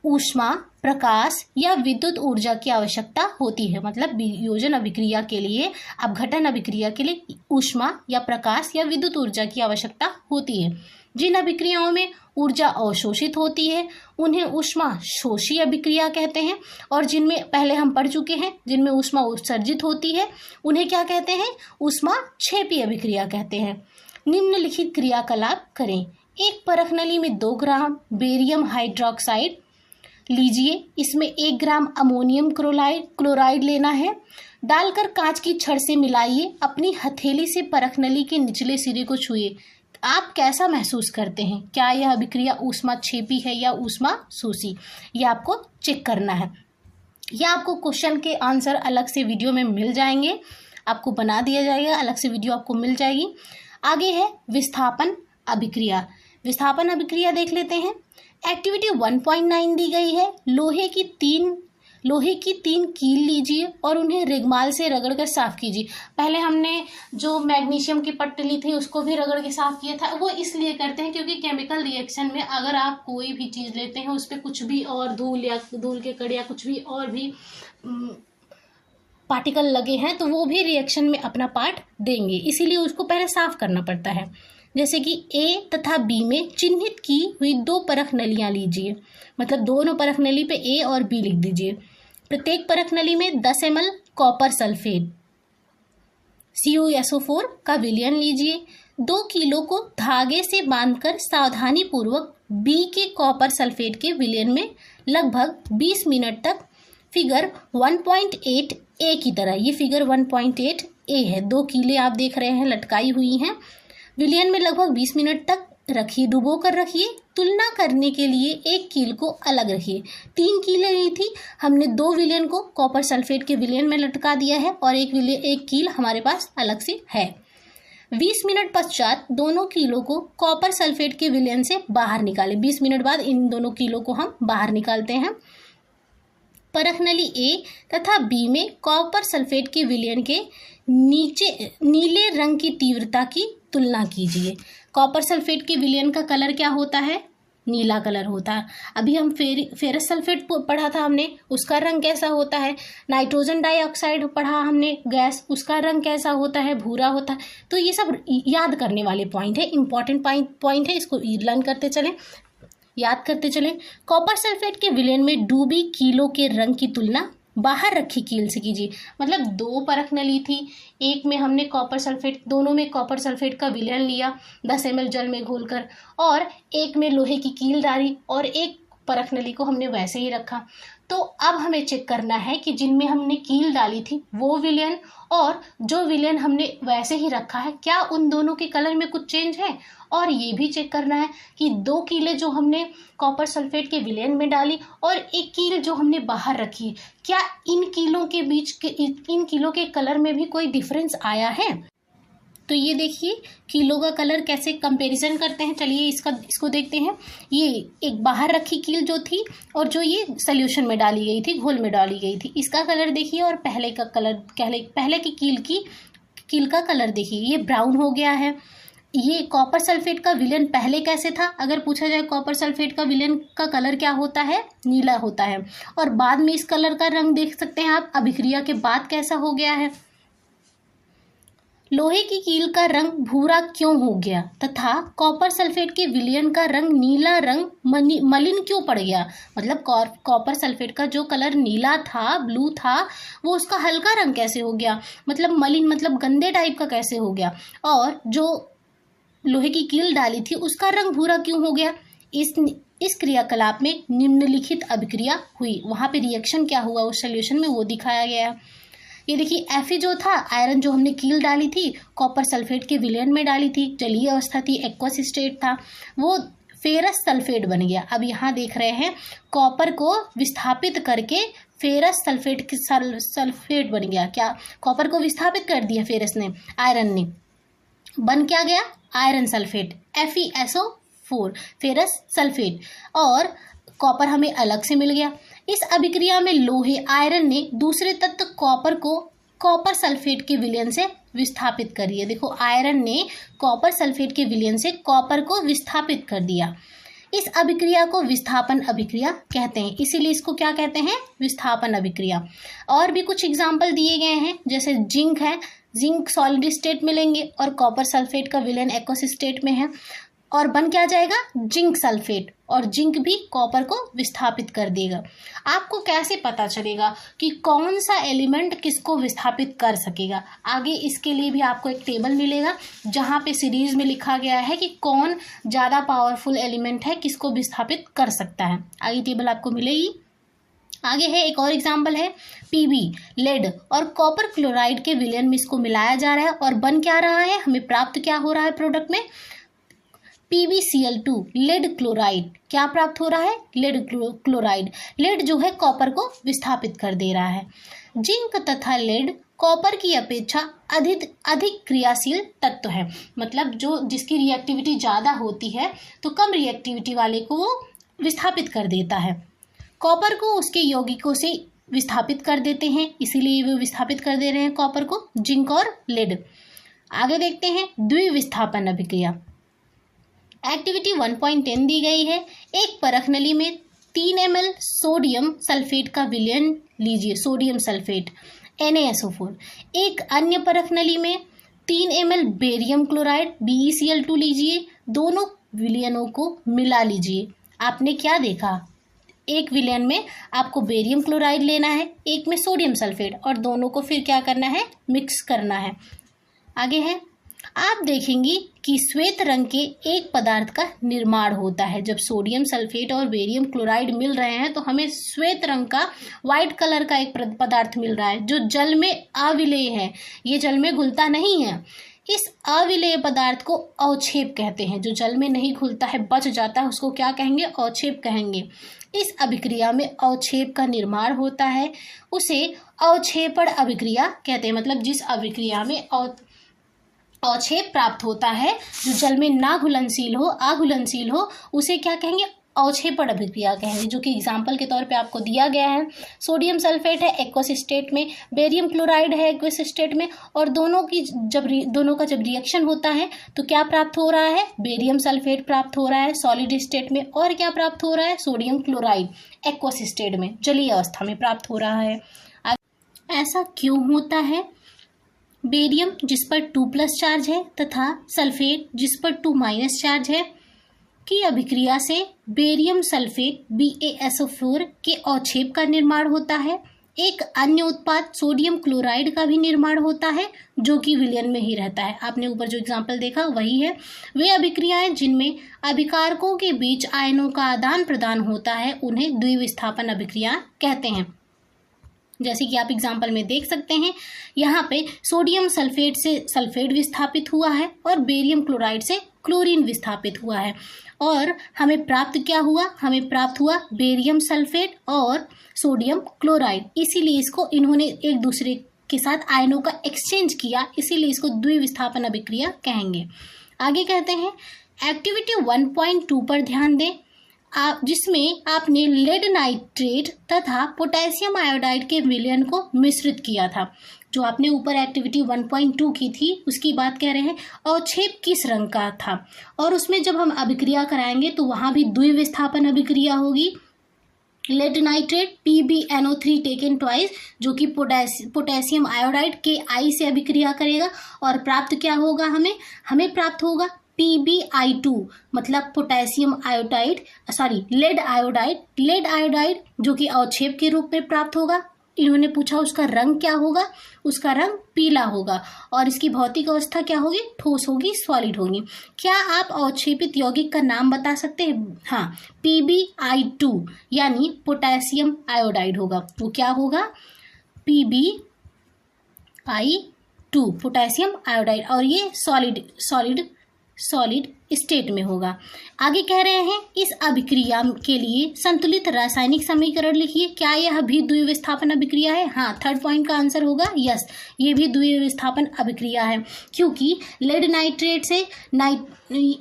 ऊष्मा, प्रकाश या विद्युत ऊर्जा की आवश्यकता होती है। मतलब वियोजन अभिक्रिया के लिए, अपघटन अभिक्रिया के लिए ऊष्मा या प्रकाश या विद्युत ऊर्जा की आवश्यकता होती है। जिन अभिक्रियाओं में ऊर्जा अवशोषित होती है उन्हें ऊष्मा शोषी अभिक्रिया कहते हैं, और जिनमें पहले हम पढ़ चुके हैं जिनमें ऊष्मा उत्सर्जित होती है उन्हें क्या कहते हैं? ऊष्मा क्षेपी अभिक्रिया कहते हैं। निम्नलिखित क्रियाकलाप करें। एक परख नली में 2 ग्राम बेरियम हाइड्रोक्साइड लीजिए, इसमें 1 ग्राम अमोनियम क्लोराइड लेना है, डालकर कांच की छड़ से मिलाइए। अपनी हथेली से परख नली के निचले सिरे को छुइए। आप कैसा महसूस करते हैं? क्या यह अभिक्रिया ऊष्मा क्षेपी है या ऊष्मा शोषी? यह आपको चेक करना है। यह आपको क्वेश्चन के आंसर अलग से वीडियो में मिल जाएंगे, आपको बना दिया जाएगा, अलग से वीडियो आपको मिल जाएगी। आगे है विस्थापन अभिक्रिया। विस्थापन अभिक्रिया देख लेते हैं। एक्टिविटी 1.9 दी गई है। लोहे की तीन कील लीजिए और उन्हें रेगमाल से रगड़ कर साफ कीजिए। पहले हमने जो मैग्नीशियम की पट्टी थी उसको भी रगड़ के साफ किया था। वो इसलिए करते हैं क्योंकि केमिकल रिएक्शन में अगर आप कोई भी चीज़ लेते हैं उस पर कुछ भी और धूल के कण या कुछ भी और भी पार्टिकल लगे हैं तो वो भी रिएक्शन में अपना पार्ट देंगे, इसीलिए उसको पहले साफ करना पड़ता है। जैसे कि A तथा B में चिन्हित की हुई 2 परख नलियां लीजिए, मतलब दोनों परख नली पे A और B लिख दीजिए। प्रत्येक परख नली में 10 ml कॉपर सल्फेट CuSO4 का विलयन लीजिए। 2 किलो को धागे से बांधकर सावधानी पूर्वक B के कॉपर सल्फेट के विलयन में लगभग 20 मिनट तक फिगर 1.8 A की तरह, ये फिगर 1.8 A है, 2 कीले आप देख रहे हैं लटकाई हुई हैं, विलयन में लगभग 20 मिनट तक रखिए, डुबो कर रखिए। तुलना करने के लिए एक कील को अलग रखिए। 3 कीलें ली थी, हमने 2 विलयन को कॉपर सल्फेट के विलयन में लटका दिया है और एक कील हमारे पास अलग से है। 20 मिनट पश्चात दोनों कीलों को कॉपर सल्फेट के विलयन से बाहर निकालें। 20 मिनट बाद इन दोनों कीलों को हम बाहर निकालते हैं। परख नली A तथा B में कॉपर सल्फेट के विलयन के नीचे नीले रंग की तीव्रता की तुलना कीजिए। कॉपर सल्फेट के विलयन का कलर क्या होता है? नीला कलर होता है। अभी हम फेरस सल्फेट पढ़ा था हमने, उसका रंग कैसा होता है? नाइट्रोजन डाइऑक्साइड पढ़ा हमने गैस, उसका रंग कैसा होता है? भूरा होता है। तो ये सब याद करने वाले पॉइंट है, इंपॉर्टेंट पॉइंट है, इसको लर्न करते चलें, याद करते चलें। कॉपर सल्फेट के विलयन में डूबी कीलों के रंग की तुलना बाहर रखी कील से कीजिए। मतलब 2 परख नली थी, एक में हमने कॉपर सल्फेट, दोनों में कॉपर सल्फेट का विलयन लिया 10 ml जल में घोलकर, और एक में लोहे की कील डाली और एक परख नली को हमने वैसे ही रखा। तो अब हमें चेक करना है कि जिनमें हमने कील डाली थी वो विलयन और जो विलयन हमने वैसे ही रखा है, क्या उन दोनों के कलर में कुछ चेंज है। और ये भी चेक करना है कि 2 कीलें जो हमने कॉपर सल्फेट के विलयन में डाली और एक कील जो हमने बाहर रखी, क्या इन कीलों के कलर में भी कोई डिफरेंस आया है। तो ये देखिए कीलों का कलर कैसे कंपैरिजन करते हैं। चलिए इसको देखते हैं। ये एक बाहर रखी कील जो थी और जो ये सोल्यूशन में डाली गई थी, घोल में डाली गई थी, इसका कलर देखिए और पहले का कलर, पहले की कील का कलर देखिए, ये ब्राउन हो गया है। ये कॉपर सल्फेट का विलयन पहले कैसे था? अगर पूछा जाए कॉपर सल्फेट का विलयन का कलर क्या होता है? नीला होता है। और बाद में इस कलर का रंग देख सकते हैं आप, अभिक्रिया के बाद कैसा हो गया है। लोहे की कील का रंग भूरा क्यों हो गया तथा कॉपर सल्फेट के विलयन का रंग नीला रंग मलिन क्यों पड़ गया? मतलब कॉपर सल्फेट का जो कलर नीला था, ब्लू था, वो उसका हल्का रंग कैसे हो गया? मतलब मलिन, मतलब गंदे टाइप का कैसे हो गया? और जो लोहे की कील डाली थी उसका रंग भूरा क्यों हो गया? इस क्रियाकलाप में निम्नलिखित अभिक्रिया हुई। वहां पे रिएक्शन क्या हुआ उस सोल्यूशन में वो दिखाया गया है। ये देखिए Fe जो था, आयरन जो हमने कील डाली थी कॉपर सल्फेट के विलयन में डाली थी, जलीय अवस्था थी, एक्वस स्टेट था, वो फेरस सल्फेट बन गया। अब यहाँ देख रहे हैं कॉपर को विस्थापित करके फेरस सल्फेट बन गया। क्या कॉपर को विस्थापित कर दिया फेरस ने, आयरन ने, बन क्या गया? Iron sulphate, FeSO4, ferrous sulphate, और कॉपर हमें अलग से मिल गया। इस अभिक्रिया में लोहे आयरन ने दूसरे तत्व कॉपर को कॉपर सल्फेट के विलयन से विस्थापित कर दिया। देखो आयरन ने कॉपर सल्फेट के विलयन से कॉपर को विस्थापित कर दिया। इस अभिक्रिया को विस्थापन अभिक्रिया कहते हैं, इसीलिए इसको क्या कहते हैं? विस्थापन अभिक्रिया। और भी कुछ एग्जाम्पल दिए गए हैं, जैसे जिंक है, जिंक सॉलिड स्टेट में लेंगे और कॉपर सल्फेट का विलयन एक्वस स्टेट में है और बन क्या जाएगा? जिंक सल्फेट, और जिंक भी कॉपर को विस्थापित कर देगा। आपको कैसे पता चलेगा कि कौन सा एलिमेंट किसको विस्थापित कर सकेगा? आगे इसके लिए भी आपको एक टेबल मिलेगा जहाँ पे सीरीज में लिखा गया है कि कौन ज़्यादा पावरफुल एलिमेंट है, किसको विस्थापित कर सकता है। आगे टेबल आपको मिलेगी। आगे है एक और एग्जाम्पल है Pb, लेड और कॉपर क्लोराइड के विलयन में इसको मिलाया जा रहा है और बन क्या रहा है? हमें प्राप्त क्या हो रहा है प्रोडक्ट में? PbCl2, lead chloride. क्या प्राप्त हो रहा है? Lead chloride. लेड जो है कॉपर को विस्थापित कर दे रहा है। जिंक तथा लेड कॉपर की अपेक्षा अधिक क्रियाशील तत्व है। मतलब जिसकी रिएक्टिविटी ज़्यादा होती है तो कम रिएक्टिविटी वाले को वो विस्थापित कर देता है। कॉपर को उसके यौगिकों से विस्थापित कर देते हैं, इसीलिए वो विस्थापित कर दे रहे हैं कॉपर को, जिंक और लेड। आगे देखते हैं द्विविस्थापन अभिक्रिया। एक्टिविटी 1.10 दी गई है। एक परख नली में 3 ml सोडियम सल्फेट का विलयन लीजिए, सोडियम सल्फेट NaSO4। एक अन्य परख नली में 3 ml बेरियम क्लोराइड BeCl2 लीजिए। दोनों विलयनों को मिला लीजिए। आपने क्या देखा? एक विलयन में आपको बेरियम क्लोराइड लेना है, एक में सोडियम सल्फेट, और दोनों को फिर क्या करना है, मिक्स करना है। आगे है, आप देखेंगे कि श्वेत रंग के एक पदार्थ का निर्माण होता है। जब सोडियम सल्फेट और बेरियम क्लोराइड मिल रहे हैं तो हमें श्वेत रंग का, व्हाइट कलर का एक पदार्थ मिल रहा है जो जल में अविलेय है, ये जल में घुलता नहीं है। इस अविलेय पदार्थ को अवक्षेप कहते हैं। जो जल में नहीं घुलता है, बच जाता है, उसको क्या कहेंगे, अवक्षेप कहेंगे। इस अभिक्रिया में अवक्षेप का निर्माण होता है, उसे अवक्षेपण अभिक्रिया कहते हैं। मतलब जिस अभिक्रिया में अवक्षेप प्राप्त होता है, जो जल में ना घुलनशील हो, अघुलनशील हो, उसे क्या कहेंगे, अवक्षेपण अभिक्रिया कहेंगे। जो कि एग्जाम्पल के तौर पे आपको दिया गया है, सोडियम सल्फेट है एक्वस स्टेट में, बेरियम क्लोराइड है एक्वस स्टेट में, और दोनों का जब रिएक्शन होता है तो क्या प्राप्त हो रहा है, बेरियम सल्फेट प्राप्त हो रहा है सॉलिड स्टेट में, और क्या प्राप्त हो रहा है, सोडियम क्लोराइड एक्वस स्टेट में, जलीय अवस्था में प्राप्त हो रहा है। ऐसा क्यों होता है? बेरियम जिस पर 2+ चार्ज है तथा सल्फेट जिस पर 2- चार्ज है की अभिक्रिया से बेरियम सल्फेट BaSO4 के अवक्षेप का निर्माण होता है। एक अन्य उत्पाद सोडियम क्लोराइड का भी निर्माण होता है जो कि विलयन में ही रहता है। आपने ऊपर जो एग्जाम्पल देखा वही है। वे अभिक्रियाएं जिनमें अभिकारकों के बीच आयनों का आदान प्रदान होता है उन्हें द्विविस्थापन अभिक्रिया कहते हैं। जैसे कि आप एग्जाम्पल में देख सकते हैं, यहाँ पे सोडियम सल्फेट से सल्फेट विस्थापित हुआ है और बेरियम क्लोराइड से क्लोरीन विस्थापित हुआ है, और हमें प्राप्त क्या हुआ, हमें प्राप्त हुआ बेरियम सल्फेट और सोडियम क्लोराइड। इसीलिए इसको इन्होंने एक दूसरे के साथ आयनों का एक्सचेंज किया, इसीलिए इसको द्विविस्थापन अभिक्रिया कहेंगे। आगे कहते हैं, एक्टिविटी 1.2 पर ध्यान दें, जिसमें आपने लेड नाइट्रेट तथा पोटेशियम आयोडाइड के विलयन को मिश्रित किया था। जो आपने ऊपर एक्टिविटी 1.2 की थी उसकी बात कह रहे हैं। अवक्षेप किस रंग का था, और उसमें जब हम अभिक्रिया कराएंगे तो वहां भी द्विविस्थापन अभिक्रिया होगी। Lead nitrate PbNO3 taken twice, जो कि पोटेशियम आयोडाइड KI से अभिक्रिया करेगा, और प्राप्त क्या होगा, हमें प्राप्त होगा PbI2, मतलब पोटेशियम आयोडाइड, लेड आयोडाइड जो कि अवक्षेप के रूप में प्राप्त होगा। इन्होंने पूछा उसका रंग क्या होगा, उसका रंग पीला होगा, और इसकी भौतिक अवस्था क्या होगी, ठोस होगी, सॉलिड होगी। क्या आप अवक्षेपित यौगिक का नाम बता सकते हैं? हाँ, PbI2 यानी पोटेशियम आयोडाइड होगा। वो क्या होगा, PbI2 पोटेशियम आयोडाइड, और ये सॉलिड स्टेट में होगा। आगे कह रहे हैं, इस अभिक्रिया के लिए संतुलित रासायनिक समीकरण लिखिए। क्या यह भी द्विविस्थापन अभिक्रिया है? हाँ, 3rd पॉइंट का आंसर होगा यस, ये भी द्विविस्थापन अभिक्रिया है, क्योंकि लेड नाइट्रेट से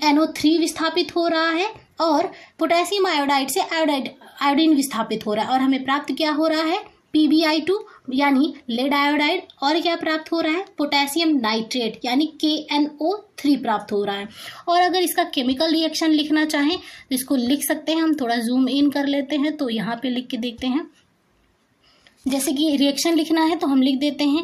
NO3 विस्थापित हो रहा है और पोटेशियम आयोडाइड से आयोडीन विस्थापित हो रहा है, और हमें प्राप्त क्या हो रहा है, PbI2 यानी लेड आयोडाइड, और क्या प्राप्त हो रहा है, पोटेशियम नाइट्रेट यानी KNO3 प्राप्त हो रहा है। और अगर इसका केमिकल रिएक्शन लिखना चाहें तो इसको लिख सकते हैं। हम थोड़ा जूम इन कर लेते हैं तो यहाँ पे लिख के देखते हैं। जैसे कि रिएक्शन लिखना है तो हम लिख देते हैं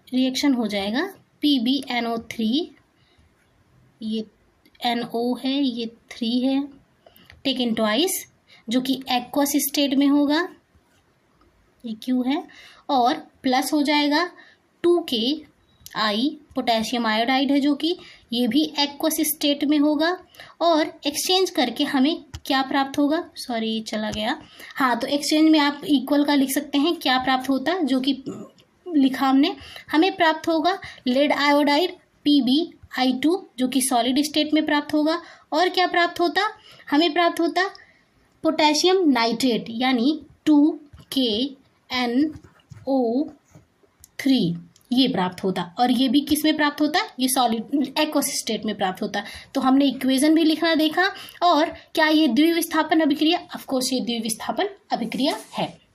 रिएक्शन हो जाएगा PbNO3, ये NO है, ये 3 है, टेकन ट्वाइस, जो कि एक्वस स्टेट में होगा, ये Q है, और प्लस हो जाएगा 2KI पोटेशियम आयोडाइड है, जो कि ये भी एक्वस स्टेट में होगा, और एक्सचेंज करके हमें क्या प्राप्त होगा, सॉरी चला गया, हाँ, तो एक्सचेंज में आप इक्वल का लिख सकते हैं, क्या प्राप्त होता, जो कि लिखा हमने, हमें प्राप्त होगा लेड आयोडाइड PbI2 जो कि सॉलिड स्टेट में प्राप्त होगा, और क्या प्राप्त होता, हमें प्राप्त होता पोटेशियम नाइट्रेट यानी 2KNO3, ये प्राप्त होता, और ये भी किस में प्राप्त होता, ये सॉलिड एक्वस स्टेट में प्राप्त होता। तो हमने इक्वेशन भी लिखना देखा। और क्या ये द्विविस्थापन अभिक्रिया, ऑफ कोर्स ये द्विविस्थापन अभिक्रिया है।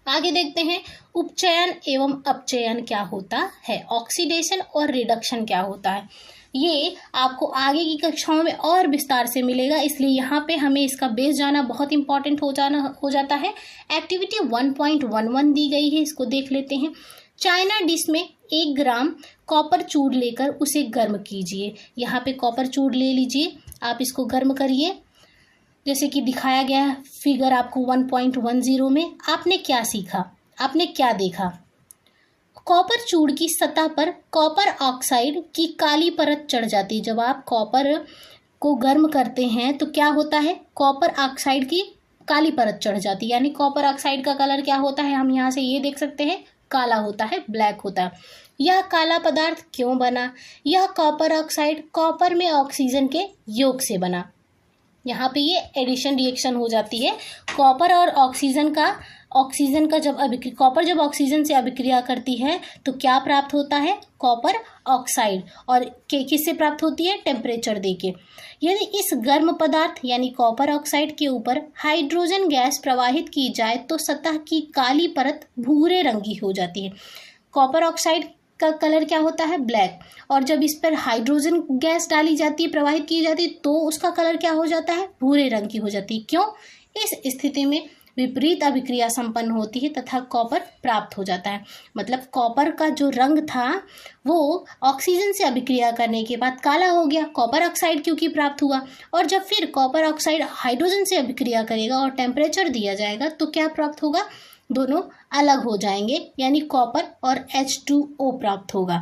आगे देखते हैं, उपचयन एवं अपचयन क्या होता है, ऑक्सीडेशन और रिडक्शन क्या होता है। ये आपको आगे की कक्षाओं में और विस्तार से मिलेगा, इसलिए यहाँ पे हमें इसका बेस जाना बहुत इंपॉर्टेंट हो जाता है। एक्टिविटी 1.11 दी गई है, इसको देख लेते हैं। चाइना डिश में 1 ग्राम कॉपर चूड़ लेकर उसे गर्म कीजिए। यहाँ पे कॉपर चूड़ ले लीजिए, आप इसको गर्म करिए जैसे कि दिखाया गया है फिगर आपको 1.10 में। आपने क्या सीखा, आपने क्या देखा? कॉपर चूड़ की सतह पर कॉपर ऑक्साइड की काली परत चढ़ जाती है। जब आप कॉपर को गर्म करते हैं तो क्या होता है, कॉपर ऑक्साइड की काली परत चढ़ जाती है। यानी कॉपर ऑक्साइड का कलर क्या होता है, हम यहाँ से ये देख सकते हैं, काला होता है, ब्लैक होता है। यह काला पदार्थ क्यों बना? यह कॉपर ऑक्साइड कॉपर में ऑक्सीजन के योग से बना। यहाँ पे ये एडिशन रिएक्शन हो जाती है। कॉपर और ऑक्सीजन का जब कॉपर जब ऑक्सीजन से अभिक्रिया करती है तो क्या प्राप्त होता है, कॉपर ऑक्साइड। और किससे प्राप्त होती है, टेम्परेचर देके। यदि इस गर्म पदार्थ यानी कॉपर ऑक्साइड के ऊपर हाइड्रोजन गैस प्रवाहित की जाए तो सतह की काली परत भूरे रंग की हो जाती है। कॉपर ऑक्साइड का कलर क्या होता है, ब्लैक। और जब इस पर हाइड्रोजन गैस डाली जाती है, प्रवाहित की जाती है, तो उसका कलर क्या हो जाता है, भूरे रंग की हो जाती है। क्यों? इस स्थिति में विपरीत अभिक्रिया संपन्न होती है तथा कॉपर प्राप्त हो जाता है। मतलब कॉपर का जो रंग था वो ऑक्सीजन से अभिक्रिया करने के बाद काला हो गया, कॉपर ऑक्साइड क्योंकि प्राप्त हुआ। और जब फिर कॉपर ऑक्साइड हाइड्रोजन से अभिक्रिया करेगा और टेम्परेचर दिया जाएगा तो क्या प्राप्त होगा, दोनों अलग हो जाएंगे, यानी कॉपर और H2O प्राप्त होगा।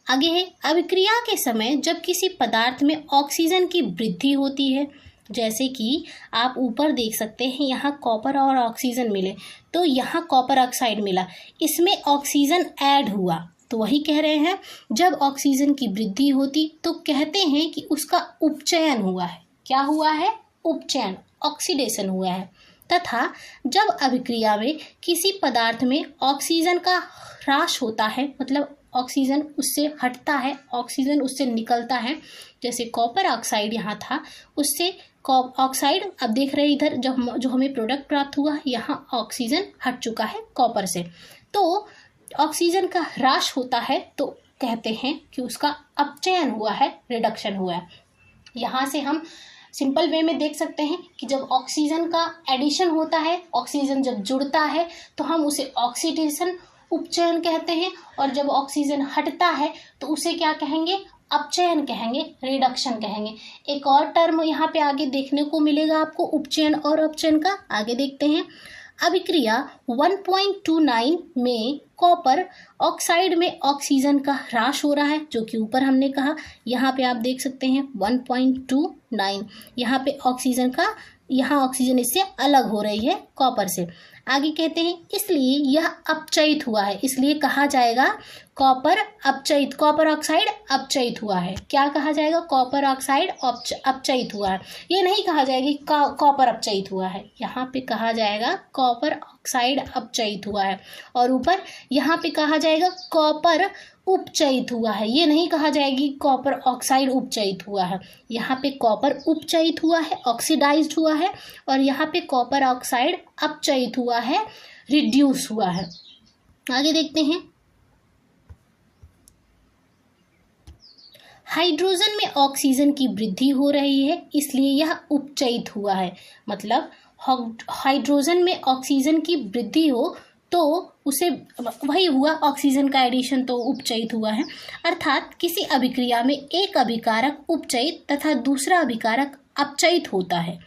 आगे है, अभिक्रिया के समय जब किसी पदार्थ में ऑक्सीजन की वृद्धि होती है, जैसे कि आप ऊपर देख सकते हैं, यहाँ कॉपर और ऑक्सीजन मिले तो यहाँ कॉपर ऑक्साइड मिला, इसमें ऑक्सीजन ऐड हुआ, तो वही कह रहे हैं जब ऑक्सीजन की वृद्धि होती तो कहते हैं कि उसका उपचयन हुआ है। क्या हुआ है, उपचयन, ऑक्सीडेशन हुआ है। तथा जब अभिक्रिया में किसी पदार्थ में ऑक्सीजन का ह्रास होता है, मतलब ऑक्सीजन उससे हटता है, ऑक्सीजन उससे निकलता है, जैसे कॉपर ऑक्साइड यहाँ था, उससे ऑक्साइड, अब देख रहे हैं इधर जो हमें प्रोडक्ट प्राप्त हुआ, यहाँ ऑक्सीजन हट चुका है कॉपर से, तो ऑक्सीजन का ह्रास होता है तो कहते हैं कि उसका अपचयन हुआ है, रिडक्शन हुआ है। यहाँ से हम सिंपल वे में देख सकते हैं कि जब ऑक्सीजन का एडिशन होता है, ऑक्सीजन जब जुड़ता है तो हम उसे ऑक्सीडेशन, उपचयन कहते हैं, और जब ऑक्सीजन हटता है तो उसे क्या कहेंगे, अपचयन कहेंगे, रिडक्शन कहेंगे। एक और टर्म यहाँ पे आगे देखने को मिलेगा आपको उपचयन और अपचयन का, आगे देखते हैं। अभिक्रिया 1.29 में कॉपर ऑक्साइड में ऑक्सीजन का ह्रास हो रहा है, जो कि ऊपर हमने कहा, यहाँ पे आप देख सकते हैं 1.29, यहाँ पे ऑक्सीजन का, यहाँ ऑक्सीजन इससे अलग हो रही है कॉपर से। आगे कहते हैं इसलिए यह अपचयित हुआ है, इसलिए कहा जाएगा कॉपर अपचयित, कॉपर ऑक्साइड अपचयित हुआ है। क्या कहा जाएगा, कॉपर ऑक्साइड अपचयित हुआ है। ये नहीं कहा जाएगा कि कॉपर अपचयित हुआ है, यहाँ पे कहा जाएगा कॉपर ऑक्साइड अपचयित हुआ है। और ऊपर यहाँ पे कहा जाएगा कॉपर उपचयित हुआ है, ये नहीं कहा जाएगी कॉपर ऑक्साइड उपचयित हुआ है। यहाँ पे कॉपर उपचयित हुआ है, ऑक्सीडाइज्ड हुआ है, और यहाँ पे कॉपर ऑक्साइड अपचयित हुआ है, रिड्यूस हुआ है। आगे देखते हैं, हाइड्रोजन में ऑक्सीजन की वृद्धि हो रही है इसलिए यह उपचयित हुआ है। मतलब हाइड्रोजन में ऑक्सीजन की वृद्धि हो तो उसे वही हुआ, ऑक्सीजन का एडिशन, तो उपचयित हुआ है। अर्थात किसी अभिक्रिया में एक अभिकारक उपचयित तथा दूसरा अभिकारक अपचयित होता है।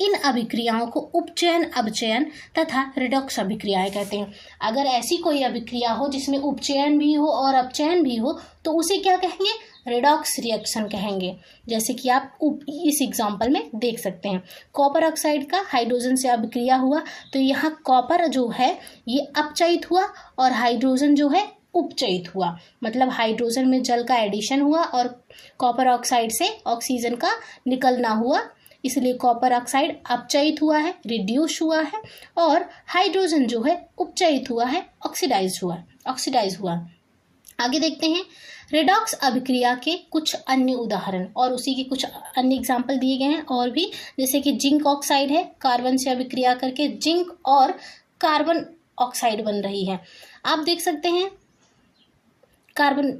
इन अभिक्रियाओं को उपचयन, अपचयन तथा रिडॉक्स अभिक्रियाएं कहते हैं। अगर ऐसी कोई अभिक्रिया हो जिसमें उपचयन भी हो और अपचयन भी हो तो उसे क्या कहेंगे, रिडॉक्स रिएक्शन कहेंगे। जैसे कि आप इस एग्जाम्पल में देख सकते हैं, कॉपर ऑक्साइड का हाइड्रोजन से अभिक्रिया हुआ तो यहाँ कॉपर जो है ये अपचयित हुआ और हाइड्रोजन जो है उपचयित हुआ। मतलब हाइड्रोजन में जल का एडिशन हुआ और कॉपर ऑक्साइड से ऑक्सीजन का निकलना हुआ, इसलिए कॉपर ऑक्साइड अपचयित हुआ है, रिड्यूस हुआ है, और हाइड्रोजन जो है उपचयित हुआ है, ऑक्सीडाइज हुआ। आगे देखते हैं रेडॉक्स अभिक्रिया के कुछ अन्य उदाहरण, और उसी के कुछ अन्य एग्जाम्पल दिए गए हैं और भी, जैसे कि जिंक ऑक्साइड है, कार्बन से अभिक्रिया करके जिंक और कार्बन ऑक्साइड बन रही है। आप देख सकते हैं कार्बन,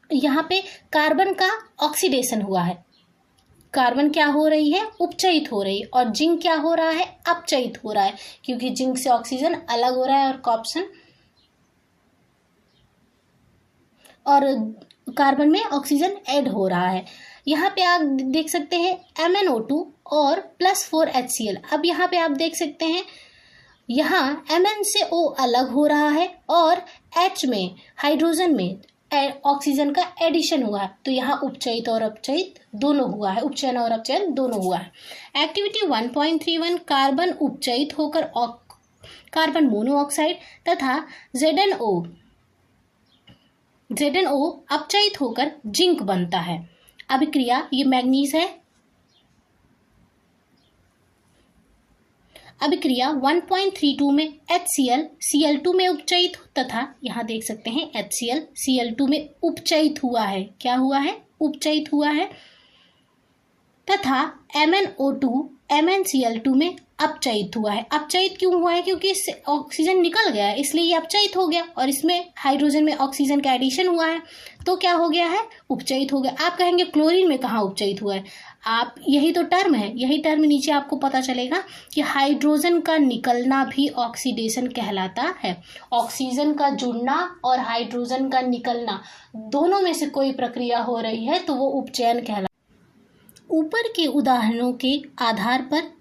यहाँ पे कार्बन का ऑक्सीडेशन हुआ है, कार्बन क्या हो रही है, उपचयित हो रही है, और जिंक क्या हो रहा है, अपचयित हो रहा है, क्योंकि जिंक से ऑक्सीजन अलग हो रहा है और और कार्बन में ऑक्सीजन ऐड हो रहा है। यहाँ पे आप देख सकते हैं MnO2 और +4 HCl। अब यहाँ पे आप देख सकते हैं यहाँ Mn से O अलग हो रहा है और H में हाइड्रोजन में ऑक्सीजन का एडिशन हुआ है, तो यहाँ उपचयित और अपचयित दोनों हुआ है, उपचयन और अपचयन दोनों हुआ है। एक्टिविटी 1.31 कार्बन उपचयित होकर कार्बन मोनोऑक्साइड तथा ZnO अपचयित होकर जिंक बनता है। अभिक्रिया, ये मैग्नीज है। अभिक्रिया 1.32 में HCl Cl2 में उपचयित तथा यहाँ देख सकते हैं HCl Cl2 में उपचयित हुआ है। क्या हुआ है? उपचयित हुआ है। तथा MnO2 MnCl2 में अपचयित हुआ है। अपचयित क्यों हुआ है? क्योंकि इससे ऑक्सीजन निकल गया है, इसलिए ये अपचयित हो गया और इसमें हाइड्रोजन में ऑक्सीजन का एडिशन हुआ है, तो क्या हो गया है? उपचयित हो गया। आप कहेंगे क्लोरीन में कहाँ उपचयित हुआ है? आप यही तो टर्म है, यही टर्म नीचे आपको पता चलेगा कि हाइड्रोजन का निकलना भी ऑक्सीडेशन कहलाता है। ऑक्सीजन का जुड़ना और हाइड्रोजन का निकलना दोनों में से कोई प्रक्रिया हो रही है तो वो उपचयन कहलाता है। ऊपर के उदाहरणों के आधार पर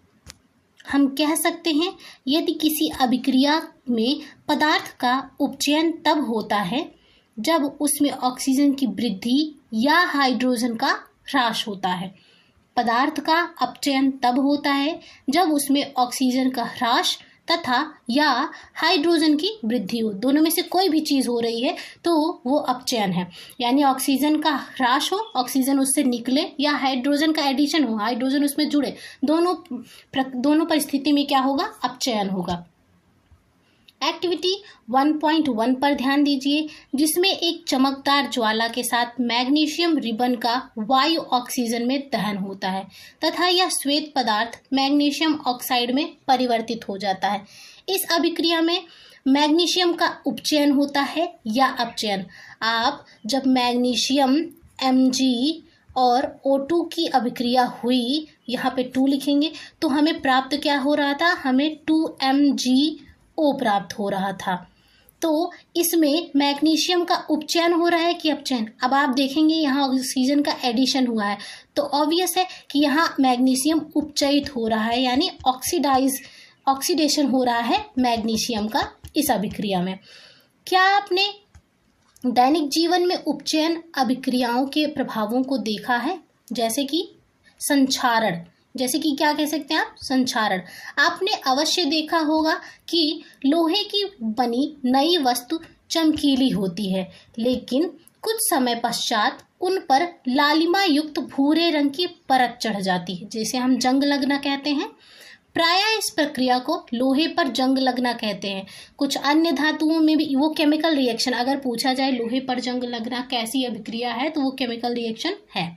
हम कह सकते हैं यदि किसी अभिक्रिया में पदार्थ का उपचयन तब होता है जब उसमें ऑक्सीजन की वृद्धि या हाइड्रोजन का ह्रास होता है। पदार्थ का अपचयन तब होता है जब उसमें ऑक्सीजन का ह्रास तथा या हाइड्रोजन की वृद्धि हो। दोनों में से कोई भी चीज़ हो रही है तो वो अपचयन है। यानी ऑक्सीजन का ह्रास हो, ऑक्सीजन उससे निकले, या हाइड्रोजन का एडिशन हो, हाइड्रोजन उसमें जुड़े, दोनों परिस्थिति में क्या होगा? अपचयन होगा। एक्टिविटी 1.1 पर ध्यान दीजिए, जिसमें एक चमकदार ज्वाला के साथ मैग्नीशियम रिबन का वायु ऑक्सीजन में दहन होता है तथा यह श्वेत पदार्थ मैग्नीशियम ऑक्साइड में परिवर्तित हो जाता है। इस अभिक्रिया में मैग्नीशियम का उपचयन होता है या अपचयन। आप जब मैग्नीशियम Mg और O2 की अभिक्रिया हुई, यहाँ पे 2 लिखेंगे, तो हमें प्राप्त क्या हो रहा था? हमें 2MgO प्राप्त हो रहा था। तो इसमें मैग्नीशियम का उपचयन हो रहा है कि अपचयन? अब आप देखेंगे यहाँ ऑक्सीजन का एडिशन हुआ है तो ऑब्वियस है कि यहाँ मैग्नीशियम उपचयित हो रहा है, यानी ऑक्सीडेशन हो रहा है मैग्नीशियम का इस अभिक्रिया में। क्या आपने दैनिक जीवन में उपचयन अभिक्रियाओं के प्रभावों को देखा है? जैसे कि संक्षारण, जैसे कि क्या कह सकते हैं आप? संक्षारण। आपने अवश्य देखा होगा कि लोहे की बनी नई वस्तु चमकीली होती है, लेकिन कुछ समय पश्चात उन पर लालिमा युक्त भूरे रंग की परत चढ़ जाती है, जैसे हम जंग लगना कहते हैं। प्रायः इस प्रक्रिया को लोहे पर जंग लगना कहते हैं। कुछ अन्य धातुओं में भी वो केमिकल रिएक्शन, अगर पूछा जाए लोहे पर जंग लगना कैसी अभिक्रिया है तो वो केमिकल रिएक्शन है।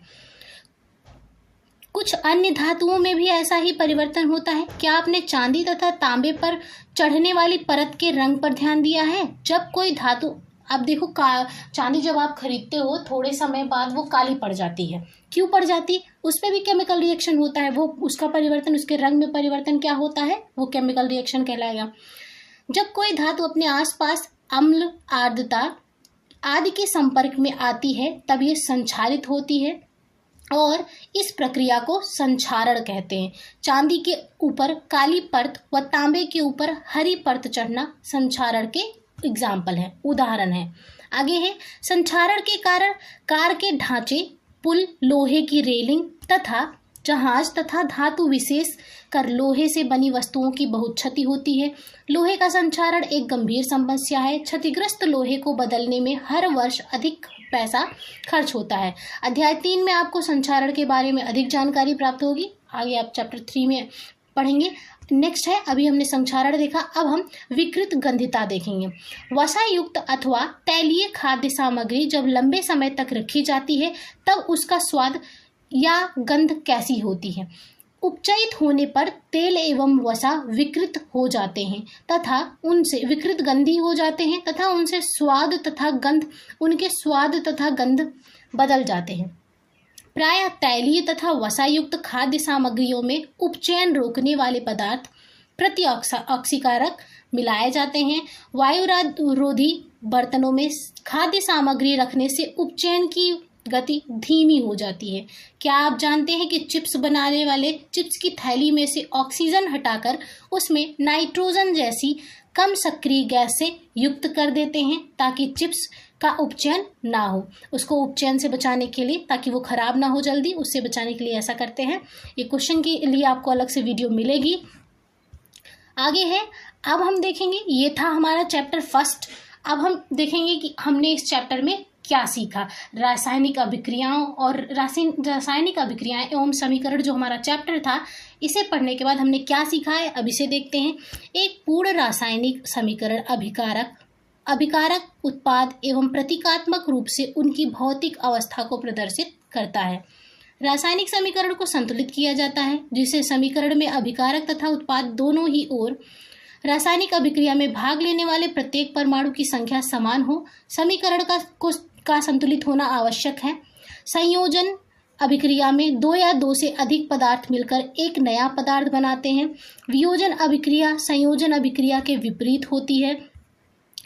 कुछ अन्य धातुओं में भी ऐसा ही परिवर्तन होता है। क्या आपने चांदी तथा तांबे पर चढ़ने वाली परत के रंग पर ध्यान दिया है? जब कोई धातु, आप देखो चांदी जब आप खरीदते हो थोड़े समय बाद वो काली पड़ जाती है। क्यों पड़ जाती? उस पर भी केमिकल रिएक्शन होता है, वो उसका परिवर्तन, उसके रंग में परिवर्तन क्या होता है? वो केमिकल रिएक्शन कहलाएगा। जब कोई धातु अपने आसपास अम्ल, आर्द्रता आदि के संपर्क में आती है तब ये संक्षारित होती है और इस प्रक्रिया को संक्षारण कहते हैं। चांदी के ऊपर काली परत व तांबे के ऊपर हरी परत चढ़ना संक्षारण के एग्जाम्पल है, उदाहरण है। आगे है, संक्षारण के कारण कार के ढांचे, पुल, लोहे की रेलिंग तथा जहाज तथा धातु विशेष कर लोहे से बनी वस्तुओं की बहुत क्षति होती है। लोहे का संक्षारण एक गंभीर समस्या है। क्षतिग्रस्त लोहे को बदलने में हर वर्ष अधिक पैसा खर्च होता है। अध्याय 3 में आपको संक्षारण के बारे में अधिक जानकारी प्राप्त होगी। आगे आप चैप्टर 3 में पढ़ेंगे। नेक्स्ट है, अभी हमने संक्षारण देखा, अब हम विकृत गंधिता देखेंगे। वसा युक्त अथवा तैलीय खाद्य सामग्री जब लंबे समय तक रखी जाती है तब उसका स्वाद या गंध कैसी होती है? उपचयित होने पर तेल एवं वसा विकृत हो जाते हैं तथा उनसे विकृत गंधी हो जाते हैं तथा उनसे स्वाद तथा गंध, उनके स्वाद तथा गंध बदल जाते हैं। प्रायः तैलीय तथा वसायुक्त खाद्य सामग्रियों में उपचयन रोकने वाले पदार्थ, प्रति ऑक्सीकारक, मिलाए जाते हैं। वायुरोधी बर्तनों में खाद्य सामग्री रखने से उपचयन की गति धीमी हो जाती है। क्या आप जानते हैं कि चिप्स बनाने वाले चिप्स की थैली में से ऑक्सीजन हटाकर उसमें नाइट्रोजन जैसी कम सक्रिय गैस से युक्त कर देते हैं ताकि चिप्स का उपचयन ना हो। उसको उपचयन से बचाने के लिए, ताकि वो खराब ना हो जल्दी, उससे बचाने के लिए ऐसा करते हैं। ये क्वेश्चन के लिए आपको अलग से वीडियो मिलेगी। आगे है, अब हम देखेंगे, ये था हमारा चैप्टर फर्स्ट। अब हम देखेंगे कि हमने इस चैप्टर में क्या सीखा। रासायनिक अभिक्रियाओं और रासायनिक अभिक्रियाएं एवं समीकरण जो हमारा चैप्टर था, इसे पढ़ने के बाद हमने क्या सीखा है, अब इसे देखते हैं। एक पूर्ण रासायनिक समीकरण अभिकारक उत्पाद एवं प्रतीकात्मक रूप से उनकी भौतिक अवस्था को प्रदर्शित करता है। रासायनिक समीकरण को संतुलित किया जाता है जिससे समीकरण में अभिकारक तथा उत्पाद दोनों ही ओर रासायनिक अभिक्रिया में भाग लेने वाले प्रत्येक परमाणु की संख्या समान हो। समीकरण का संतुलित होना आवश्यक है। संयोजन अभिक्रिया में दो या दो से अधिक पदार्थ मिलकर एक नया पदार्थ बनाते हैं। वियोजन अभिक्रिया संयोजन अभिक्रिया के विपरीत होती है।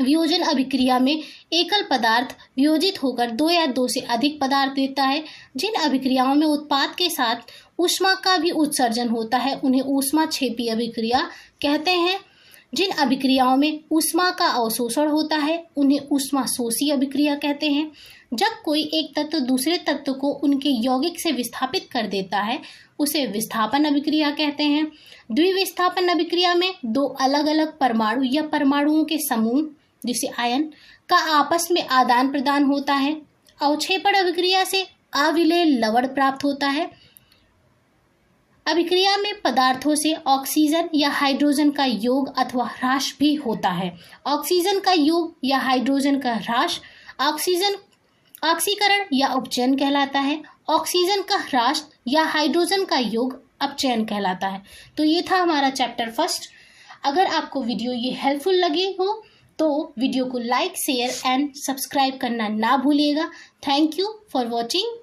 वियोजन अभिक्रिया में एकल पदार्थ वियोजित होकर दो या दो से अधिक पदार्थ देता है। जिन अभिक्रियाओं में उत्पाद के साथ ऊष्मा का भी उत्सर्जन होता है उन्हें ऊष्माक्षेपी अभिक्रिया कहते हैं। जिन अभिक्रियाओं में ऊष्मा का अवशोषण होता है उन्हें ऊष्माशोषी अभिक्रिया कहते हैं। जब कोई एक तत्व दूसरे तत्व को उनके यौगिक से विस्थापित कर देता है उसे विस्थापन अभिक्रिया कहते हैं। द्विविस्थापन अभिक्रिया में दो अलग अलग परमाणु या परमाणुओं के समूह जिसे आयन का आपस में आदान प्रदान होता है। अवक्षेपण अभिक्रिया से अविलेय लवण प्राप्त होता है। अभिक्रिया में पदार्थों से ऑक्सीजन या हाइड्रोजन का योग अथवा ह्रास भी होता है। ऑक्सीजन का योग या हाइड्रोजन का ह्रास ऑक्सीकरण या उपचयन कहलाता है। ऑक्सीजन का ह्रास या हाइड्रोजन का योग अपचयन कहलाता है। तो ये था हमारा चैप्टर फर्स्ट। अगर आपको वीडियो ये हेल्पफुल लगे हो तो वीडियो को लाइक, शेयर एंड सब्सक्राइब करना ना भूलिएगा। Thank you for watching.